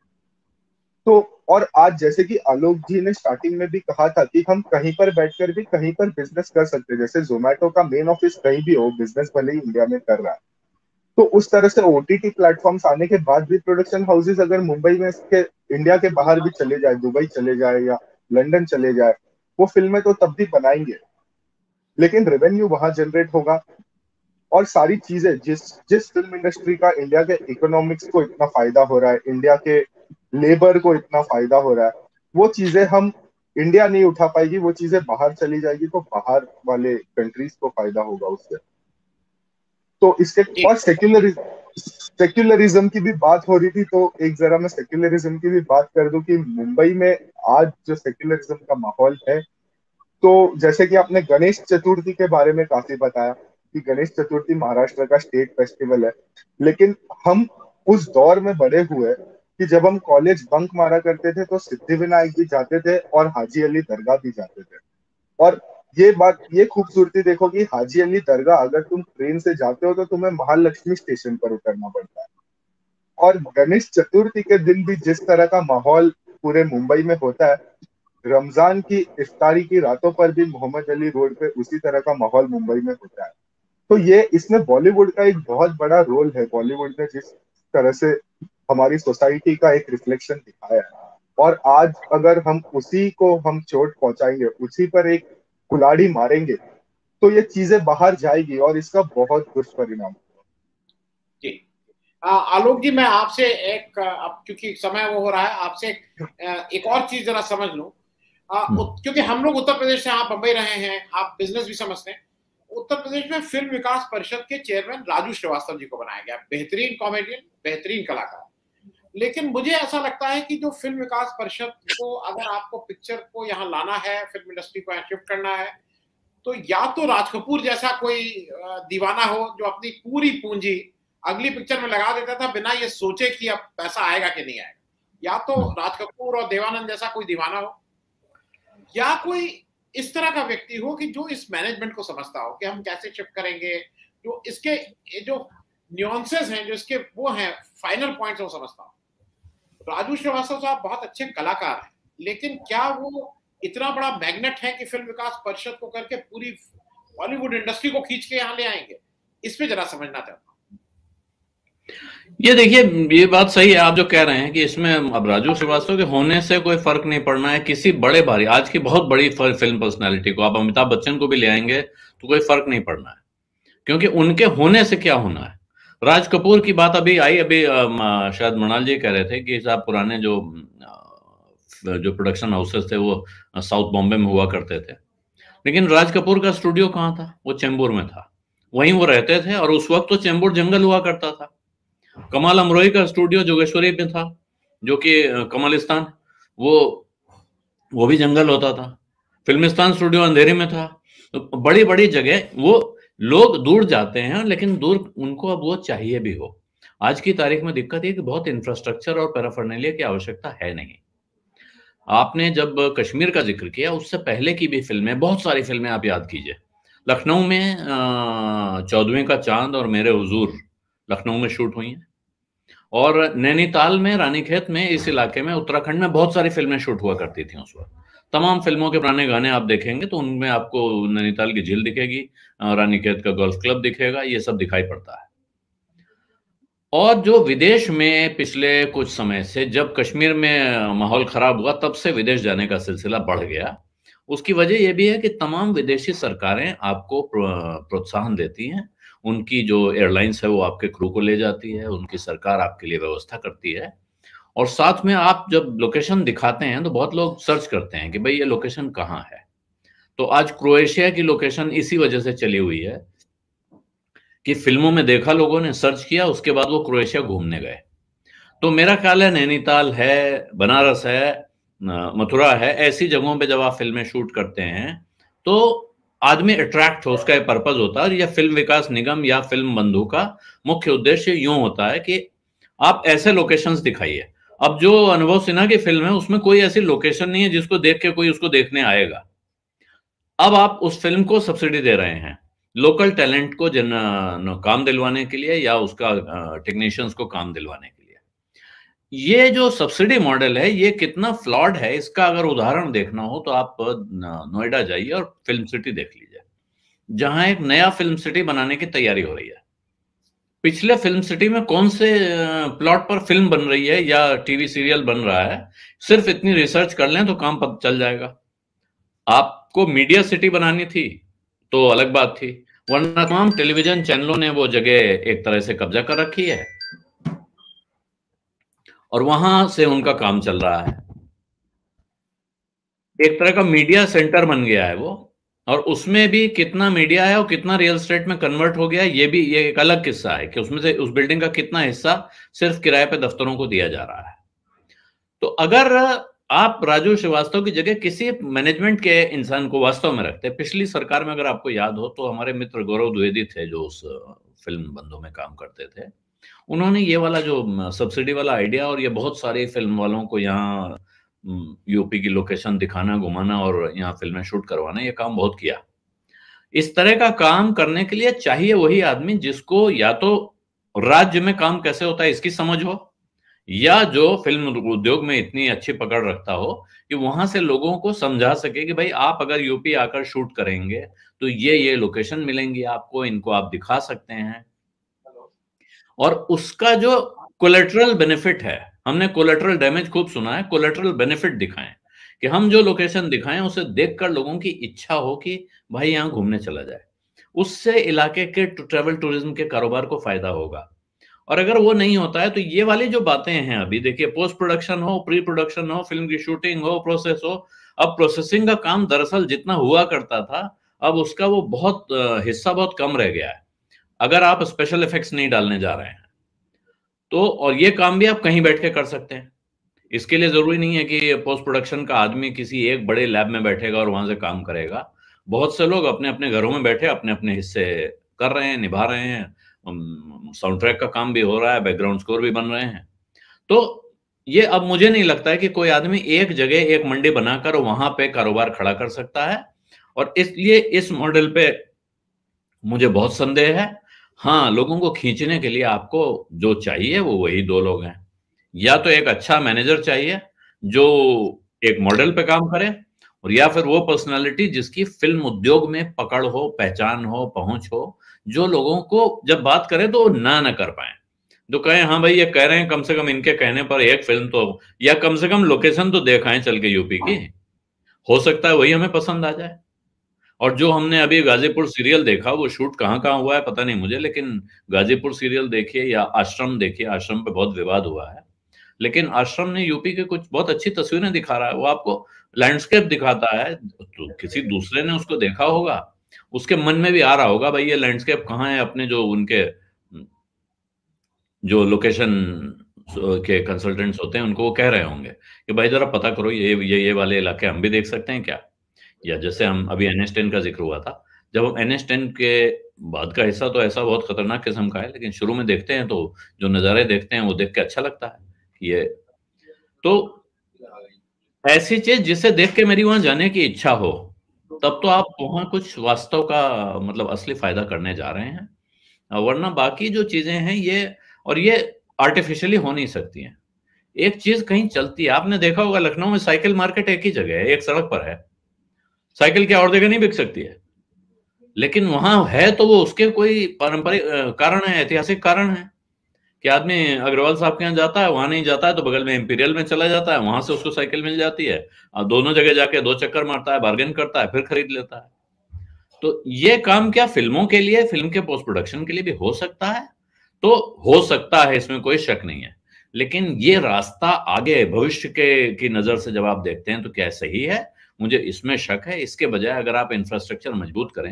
तो और आज जैसे कि आलोक जी ने स्टार्टिंग में भी कहा था कि हम कहीं पर बैठकर भी कहीं पर बिजनेस कर सकते हैं, जैसे जोमेटो का मेन ऑफिस कहीं भी हो, बिजनेस भले ही इंडिया में कर रहा है। तो उस तरह से ओटीटी प्लेटफॉर्म्स आने के बाद भी प्रोडक्शन हाउसेस अगर मुंबई में इसके इंडिया के बाहर भी चले जाए, दुबई चले जाए या लंदन चले जाए, वो फिल्में तो तब भी बनाएंगे, लेकिन रेवेन्यू वहां जनरेट होगा। और सारी चीजें जिस जिस फिल्म इंडस्ट्री का इंडिया के इकोनॉमिक्स को इतना फायदा हो रहा है, इंडिया के लेबर को इतना फायदा हो रहा है, वो चीजें हम इंडिया नहीं उठा पाएगी, वो चीजें बाहर चली जाएगी, तो बाहर वाले कंट्रीज को फायदा होगा उससे। तो इसके और सेक्युलरिज्म की भी बात हो रही थी, तो एक जरा मैं सेक्युलरिज्म की भी बात कर दूं कि मुंबई में आज जो सेक्युलरिज्म का माहौल है, तो जैसे कि आपने गणेश चतुर्थी के बारे में काफी बताया कि गणेश चतुर्थी महाराष्ट्र का स्टेट फेस्टिवल है, लेकिन हम उस दौर में बड़े हुए कि जब हम कॉलेज बंक मारा करते थे तो सिद्धिविनायक भी जाते थे और हाजी अली दरगाह भी जाते थे। और ये खूबसूरती देखो कि हाजी अली दरगाह अगर तुम ट्रेन से जाते हो तो तुम्हें महालक्ष्मी स्टेशन पर उतरना पड़ता है। और गणेश चतुर्थी के दिन भी जिस तरह का माहौल पूरे मुंबई में होता है, रमजान की इफ्तारी की रातों पर भी मोहम्मद अली रोड पे उसी तरह का माहौल मुंबई में होता है। तो ये इसमें बॉलीवुड का एक बहुत बड़ा रोल है। बॉलीवुड ने जिस तरह से हमारी सोसाइटी का एक रिफ्लेक्शन दिखाया है, और आज अगर हम उसी को हम चोट पहुंचाएंगे, उसी पर एक कुल्हाड़ी मारेंगे, तो ये चीजें बाहर जाएगी और इसका बहुत दुष्परिणाम होगा। जी आलोक जी, मैं आपसे एक अब क्योंकि समय वो हो रहा है, आपसे एक और चीज जरा समझ लूं, क्योंकि हम लोग उत्तर प्रदेश से, आप बंबई रहे हैं, आप बिजनेस भी समझते हैं। उत्तर प्रदेश में फिल्म विकास परिषद के चेयरमैन राजू श्रीवास्तव जी को बनाया गया, बेहतरीन कॉमेडियन, बेहतरीन कलाकार। लेकिन मुझे ऐसा लगता है कि जो फिल्म विकास परिषद को, अगर आपको पिक्चर को यहाँ लाना है, फिल्म इंडस्ट्री को यहाँ शिफ्ट करना है, तो या तो राज कपूर जैसा कोई दीवाना हो जो अपनी पूरी पूंजी अगली पिक्चर में लगा देता था बिना ये सोचे कि अब पैसा आएगा कि नहीं आएगा, या तो राज कपूर और देवानंद जैसा कोई दीवाना हो, या कोई इस तरह का व्यक्ति हो कि जो इस मैनेजमेंट को समझता हो कि हम कैसे शिफ्ट करेंगे, जो इसके जो न्यूएंसेस हैं, जो इसके वो हैं फाइनल पॉइंट्स, वो समझता हो। राजू श्रीवास्तव साहब बहुत अच्छे कलाकार हैं, लेकिन क्या वो इतना बड़ा मैग्नेट है कि फिल्म विकास परिषद को करके पूरी बॉलीवुड इंडस्ट्री को खींच के यहाँ ले आएंगे? इस पे जरा समझना चाहता हूँ। ये देखिए, ये बात सही है आप जो कह रहे हैं कि इसमें अब राजू श्रीवास्तव के होने से कोई फर्क नहीं पड़ना है। किसी बड़े भारी, आज की बहुत बड़ी फिल्म पर्सनैलिटी को आप अमिताभ बच्चन को भी ले आएंगे तो कोई फर्क नहीं पड़ना है, क्योंकि उनके होने से क्या होना है। राज कपूर की बात अभी आई, अभी शायद मृणाल जी कह रहे थे कि साहब पुराने जो प्रोडक्शन हाउसेस थे वो साउथ बॉम्बे में हुआ करते थे, लेकिन राज कपूर का स्टूडियो कहाँ था? वो चेंबूर में था, वहीं वो रहते थे, और उस वक्त तो चेंबूर जंगल हुआ करता था। कमाल अमरोही का स्टूडियो जोगेश्वरी में था, जो कि कमालिस्तान, वो भी जंगल होता था। फिल्मिस्तान स्टूडियो अंधेरी में था। तो बड़ी बड़ी जगह वो लोग दूर जाते हैं, लेकिन दूर उनको अब वो चाहिए भी हो। आज की तारीख में दिक्कत है कि बहुत इंफ्रास्ट्रक्चर और पैराफर्नेलिया की आवश्यकता है नहीं। आपने जब कश्मीर का जिक्र किया, उससे पहले की भी फिल्में, बहुत सारी फिल्में आप याद कीजिए। लखनऊ में 14वीं का चांद और मेरे हुजूर लखनऊ में शूट हुई हैं, और नैनीताल में, रानीखेत में, इस इलाके में, उत्तराखंड में बहुत सारी फिल्में शूट हुआ करती थी उस वक्त। तमाम फिल्मों के पुराने गाने आप देखेंगे तो उनमें आपको नैनीताल की झील दिखेगी, रानीखेत का गोल्फ क्लब दिखेगा, ये सब दिखाई पड़ता है। और जो विदेश में पिछले कुछ समय से, जब कश्मीर में माहौल खराब हुआ, तब से विदेश जाने का सिलसिला बढ़ गया। उसकी वजह यह भी है कि तमाम विदेशी सरकारें आपको प्रोत्साहन देती हैं, उनकी जो एयरलाइंस है वो आपके क्रू को ले जाती है, उनकी सरकार आपके लिए व्यवस्था करती है। और साथ में आप जब लोकेशन दिखाते हैं तो बहुत लोग सर्च करते हैं कि भाई ये लोकेशन कहाँ है। तो आज क्रोएशिया की लोकेशन इसी वजह से चली हुई है कि फिल्मों में देखा लोगों ने, सर्च किया, उसके बाद वो क्रोएशिया घूमने गए। तो मेरा ख्याल है नैनीताल है, बनारस है, मथुरा है, ऐसी जगहों पे जब आप फिल्में शूट करते हैं तो आदमी अट्रैक्ट हो, उसका एक पर्पज होता है। और यह फिल्म विकास निगम या फिल्म बंधु का मुख्य उद्देश्य यूं होता है कि आप ऐसे लोकेशंस दिखाइए। अब जो अनुभव सिन्हा की फिल्म है उसमें कोई ऐसी लोकेशन नहीं है जिसको देख के कोई उसको देखने आएगा। अब आप उस फिल्म को सब्सिडी दे रहे हैं लोकल टैलेंट को काम दिलवाने के लिए, या उसका टेक्नीशियंस को काम दिलवाने के लिए। ये जो सब्सिडी मॉडल है ये कितना फ्लॉड है, इसका अगर उदाहरण देखना हो तो आप नोएडा जाइए और फिल्म सिटी देख लीजिए, जहां एक नया फिल्म सिटी बनाने की तैयारी हो रही है। पिछले फिल्म सिटी में कौन से प्लॉट पर फिल्म बन रही है या टीवी सीरियल बन रहा है, सिर्फ इतनी रिसर्च कर लें तो काम पता चल जाएगा। आपको मीडिया सिटी बनानी थी तो अलग बात थी, वरना तमाम टेलीविजन चैनलों ने वो जगह एक तरह से कब्जा कर रखी है और वहां से उनका काम चल रहा है। एक तरह का मीडिया सेंटर बन गया है वो, और उसमें भी कितना मीडिया है और कितना रियल एस्टेट में कन्वर्ट हो गया है, ये एक अलग किस्सा है कि उसमें से उस बिल्डिंग का कितना हिस्सा सिर्फ किराए पे दफ्तरों को दिया जा रहा है। तो अगर आप राजू श्रीवास्तव की जगह किसी मैनेजमेंट के इंसान को वास्तव में रखते, पिछली सरकार में अगर आपको याद हो तो हमारे मित्र गौरव द्विवेदी थे जो उस फिल्म बंधु में काम करते थे, उन्होंने ये वाला जो सब्सिडी वाला आइडिया और ये बहुत सारे फिल्म वालों को यहाँ यूपी की लोकेशन दिखाना, घुमाना और यहाँ फिल्में शूट करवाना, ये काम बहुत किया। इस तरह का काम करने के लिए चाहिए वही आदमी जिसको या तो राज्य में काम कैसे होता है इसकी समझ हो, या जो फिल्म उद्योग में इतनी अच्छी पकड़ रखता हो कि वहां से लोगों को समझा सके कि भाई आप अगर यूपी आकर शूट करेंगे तो ये लोकेशन मिलेंगी आपको, इनको आप दिखा सकते हैं। और उसका जो कोलेटरल बेनिफिट है, हमने कोलेटरल डैमेज खूब सुना है, कोलेटरल बेनिफिट दिखाएं कि हम जो लोकेशन दिखाएं उसे देखकर लोगों की इच्छा हो कि भाई यहां घूमने चला जाए, उससे इलाके के ट्रैवल टूरिज्म के कारोबार को फायदा होगा। और अगर वो नहीं होता है तो ये वाली जो बातें हैं, अभी देखिए पोस्ट प्रोडक्शन हो, प्री प्रोडक्शन हो, फिल्म की शूटिंग हो, प्रोसेस हो, अब प्रोसेसिंग का काम दरअसल जितना हुआ करता था अब उसका वो बहुत हिस्सा बहुत कम रह गया है अगर आप स्पेशल इफेक्ट्स नहीं डालने जा रहे हैं तो। और ये काम भी आप कहीं बैठ के कर सकते हैं, इसके लिए जरूरी नहीं है कि पोस्ट प्रोडक्शन का आदमी किसी एक बड़े लैब में बैठेगा और वहां से काम करेगा। बहुत से लोग अपने अपने घरों में बैठे अपने अपने हिस्से कर रहे हैं, निभा रहे हैं, साउंड ट्रैक का काम भी हो रहा है, बैकग्राउंड स्कोर भी बन रहे हैं। तो ये अब मुझे नहीं लगता है कि कोई आदमी एक जगह एक मंडी बनाकर वहां पे कारोबार खड़ा कर सकता है, और इसलिए इस मॉडल पे मुझे बहुत संदेह है। हाँ, लोगों को खींचने के लिए आपको जो चाहिए वो वही दो लोग हैं, या तो एक अच्छा मैनेजर चाहिए जो एक मॉडल पे काम करे, और या फिर वो पर्सनालिटी जिसकी फिल्म उद्योग में पकड़ हो, पहचान हो, पहुंच हो, जो लोगों को जब बात करे तो ना कर पाए, जो कहें हाँ भाई ये कह रहे हैं, कम से कम इनके कहने पर एक फिल्म तो, या कम से कम लोकेशन तो देखाएं चल के यूपी की, हो सकता है वही हमें पसंद आ जाए। और जो हमने अभी गाजीपुर सीरियल देखा वो शूट कहाँ हुआ है पता नहीं मुझे, लेकिन गाजीपुर सीरियल देखिए या आश्रम देखिए, आश्रम पे बहुत विवाद हुआ है, लेकिन आश्रम ने यूपी के कुछ बहुत अच्छी तस्वीरें दिखा रहा है, वो आपको लैंडस्केप दिखाता है। तो किसी दूसरे ने उसको देखा होगा, उसके मन में भी आ रहा होगा भाई ये लैंडस्केप कहाँ है, अपने जो उनके जो लोकेशन के कंसल्टेंट्स होते हैं उनको वो कह रहे होंगे कि भाई जरा पता करो ये वाले इलाके हम भी देख सकते हैं क्या। या जैसे हम अभी NH10 का जिक्र हुआ था, जब हम NH10 के बाद का हिस्सा तो ऐसा बहुत खतरनाक किस्म का है, लेकिन शुरू में देखते हैं तो जो नज़ारे देखते हैं वो देख के अच्छा लगता है। ये तो ऐसी चीज जिसे देख के मेरी वहां जाने की इच्छा हो, तब तो आप वहां कुछ वास्तव का मतलब असली फायदा करने जा रहे हैं, वरना बाकी जो चीजें हैं ये आर्टिफिशियली हो नहीं सकती हैं। एक चीज कहीं चलती है, आपने देखा होगा लखनऊ में साइकिल मार्केट एक ही जगह है, एक सड़क पर है, साइकिल क्या और जगह नहीं बिक सकती है, लेकिन वहां है तो वो उसके कोई पारंपरिक कारण है, ऐतिहासिक कारण है कि आदमी अग्रवाल साहब के यहाँ जाता है, वहां नहीं जाता है तो बगल में इंपीरियल में चला जाता है, वहां से उसको साइकिल मिल जाती है, दोनों जगह जाके 2 चक्कर मारता है, बार्गेन करता है, फिर खरीद लेता है। तो ये काम क्या फिल्मों के लिए, फिल्म के पोस्ट प्रोडक्शन के लिए भी हो सकता है? तो हो सकता है, इसमें कोई शक नहीं है, लेकिन ये रास्ता आगे भविष्य की नजर से जब आप देखते हैं तो क्या सही है? मुझे इसमें शक है। इसके बजाय अगर आप इंफ्रास्ट्रक्चर मजबूत करें,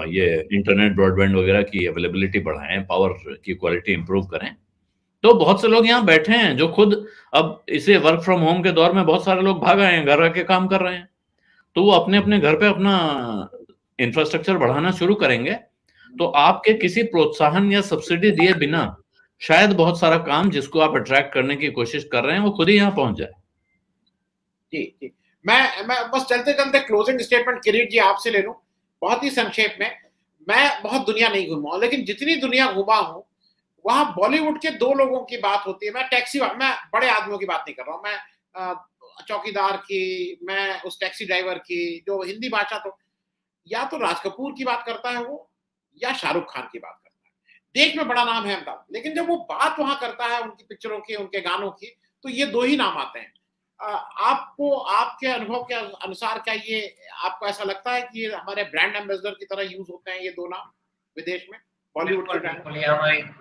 ये इंटरनेट ब्रॉडबैंड वगैरह की अवेलेबिलिटी बढ़ाएं, पावर की क्वालिटी इंप्रूव करें, तो बहुत से लोग यहाँ बैठे हैं जो खुद अब इसे वर्क फ्रॉम होम के दौर में बहुत सारे लोग भाग आए हैं, घर रह के काम कर रहे हैं, तो वो अपने अपने घर पे अपना इंफ्रास्ट्रक्चर बढ़ाना शुरू करेंगे, तो आपके किसी प्रोत्साहन या सब्सिडी दिए बिना शायद बहुत सारा काम जिसको आप अट्रैक्ट करने की कोशिश कर रहे हैं वो खुद ही यहाँ पहुंच जाए। जी, मैं बस चलते चलते क्लोजिंग स्टेटमेंट किरीट जी आपसे ले लूं, बहुत ही संक्षेप में। मैं बहुत दुनिया नहीं घूमा हूं, लेकिन जितनी दुनिया घूमा हूं वहां बॉलीवुड के दो लोगों की बात होती है। मैं बड़े आदमियों की बात नहीं कर रहा हूं, मैं चौकीदार की, मैं उस टैक्सी ड्राइवर की जो हिंदी भाषा, तो या तो राज कपूर की बात करता है वो, या शाहरुख खान की बात करता है। देश में बड़ा नाम है अमिताभ, लेकिन जब वो बात वहां करता है उनकी पिक्चरों की, उनके गानों की, तो ये दो ही नाम आते हैं। आपको, आपके अनुभव के अनुसार, क्या ये आपको ऐसा लगता है कि ये हमारे ब्रांड एम्बेसडर की तरह यूज होते हैं ये दो नाम विदेश में, बॉलीवुड के ब्रांड? बिल्कुल, ये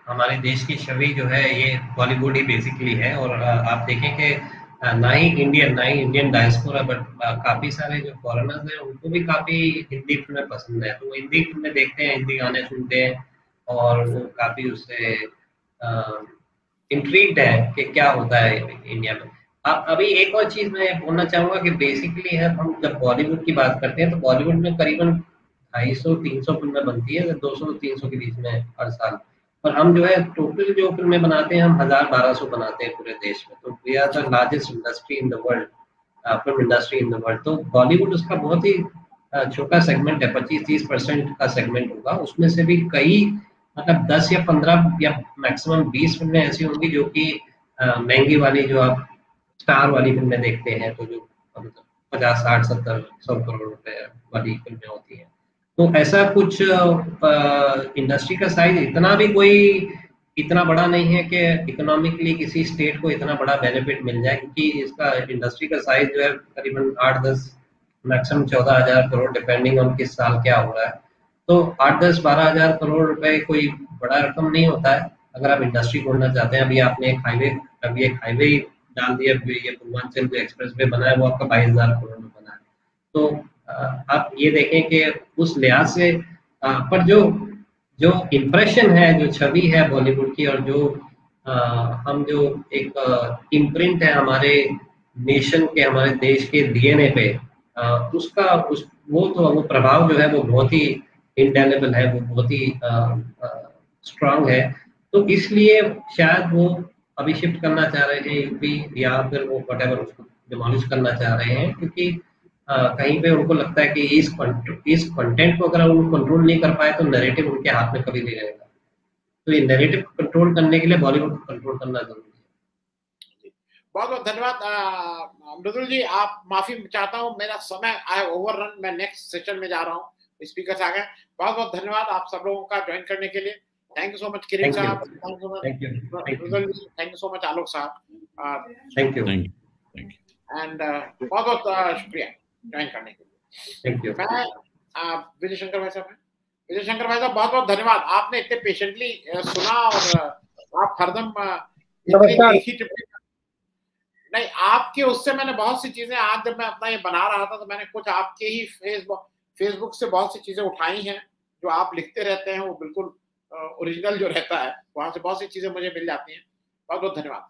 हमारे देश की छवि जो है ये बॉलीवुड ही बेसिकली है। और आप देखें कि ना ही इंडियन डायस्पोरा, बट काफी सारे जो फॉरेनर्स हैं उनको भी काफी हिंदी फिल्में पसंद है, तो वो हिंदी फिल्में देखते हैं, हिंदी गाने सुनते हैं, और वो काफी उससे इंट्रीग्ड है कि क्या होता है इंडिया में। अभी एक और चीज मैं बोलना चाहूंगा कि बेसिकली है, हम जब बॉलीवुड की बात करते हैं तो बॉलीवुड में करीबन 250-300 फिल्में बनती है, 200-300 के बीच में हर साल। और हम जो है टोटल जो फिल्में बनाते हैं हम 1000-1200 बनाते हैं पूरे देश में। तो we are the largest industry in the world, film industry in the world. तो बॉलीवुड उसका बहुत ही छोटा सेगमेंट है, 25-30% का सेगमेंट होगा। उसमें से भी कई, मतलब 10 या 15 या मैक्सिमम 20 फिल्में ऐसी होंगी जो कि महंगी वाली, जो आप स्टार वाली फिल्में देखते हैं, तो जो 50-60-70-100 करोड़ रुपए वाली फिल्में होती हैं। तो ऐसा कुछ इंडस्ट्री का साइज इतना भी कोई इतना बड़ा नहीं है कि इकोनॉमिकली किसी स्टेट को इतना बड़ा बेनिफिट मिल जाए, क्योंकि इसका इंडस्ट्री का साइज जो है करीबन 8-10 मैक्सिमम 14,000 करोड़, डिपेंडिंग ऑन किस साल क्या हो रहा है। तो 8-10-12,000 करोड़ रुपए कोई बड़ा रकम नहीं होता है अगर आप इंडस्ट्री खोलना चाहते हैं। अभी एक हाईवे डाल दिया, ये पूर्वांचल जो एक्सप्रेस वे बना है वो आपका 22,000 करोड़ में बना है। तो आप ये देखें कि उस लिहाज से पर जो इम्प्रेशन है, जो छवि है बॉलीवुड की, और जो हम जो एक इम्प्रिंट है हमारे नेशन के, हमारे देश के डीएनए पे, वो प्रभाव जो है वो बहुत ही इंडेलेबल है, वो बहुत ही स्ट्रांग है। तो इसलिए शायद वो अभी शिफ्ट करना चाह रहे हैं यूपी, या फिर वो व्हाटएवर उसको डिमोलिश करना चाह रहे हैं, क्योंकि कहीं पे उनको लगता है कि इस कंटेंट को अगर वो कंट्रोल नहीं कर पाए तो नैरेटिव उनके हाथ में कभी नहीं रहेगा। तो ये नैरेटिव कंट्रोल करने के लिए बॉलीवुड को कंट्रोल करना जरूरी है। बहुत बहुत धन्यवाद मृदुल जी। आप माफी चाहता हूँ, मेरा समय आई ओवररन, मैं नेक्स्ट सेशन में जा रहा हूँ, स्पीकर्स आ गए। बहुत बहुत धन्यवाद आप सब लोगों का ज्वाइन करने के लिए। Thank you so much Kiran साहब, thank you so much Mridul ji, thank you so much Alok साहब, थैंक यू एंड बहुत बहुत शुक्रिया ज्वाइन करने के लिए। Thank you. मैं विजय शंकर भाई साहब, बहुत बहुत धन्यवाद, आपने इतने पेशेंटली सुना, और आप हरदम नहीं, आपके उससे मैंने बहुत सी चीजें, आज जब मैं अपना ये बना रहा था तो मैंने कुछ आपके ही फेसबुक से बहुत सी चीजें उठाई हैं, जो आप लिखते रहते हैं वो बिल्कुल ओरिजिनल जो रहता है, वहां से बहुत सी चीजें मुझे मिल जाती हैं। बहुत बहुत धन्यवाद।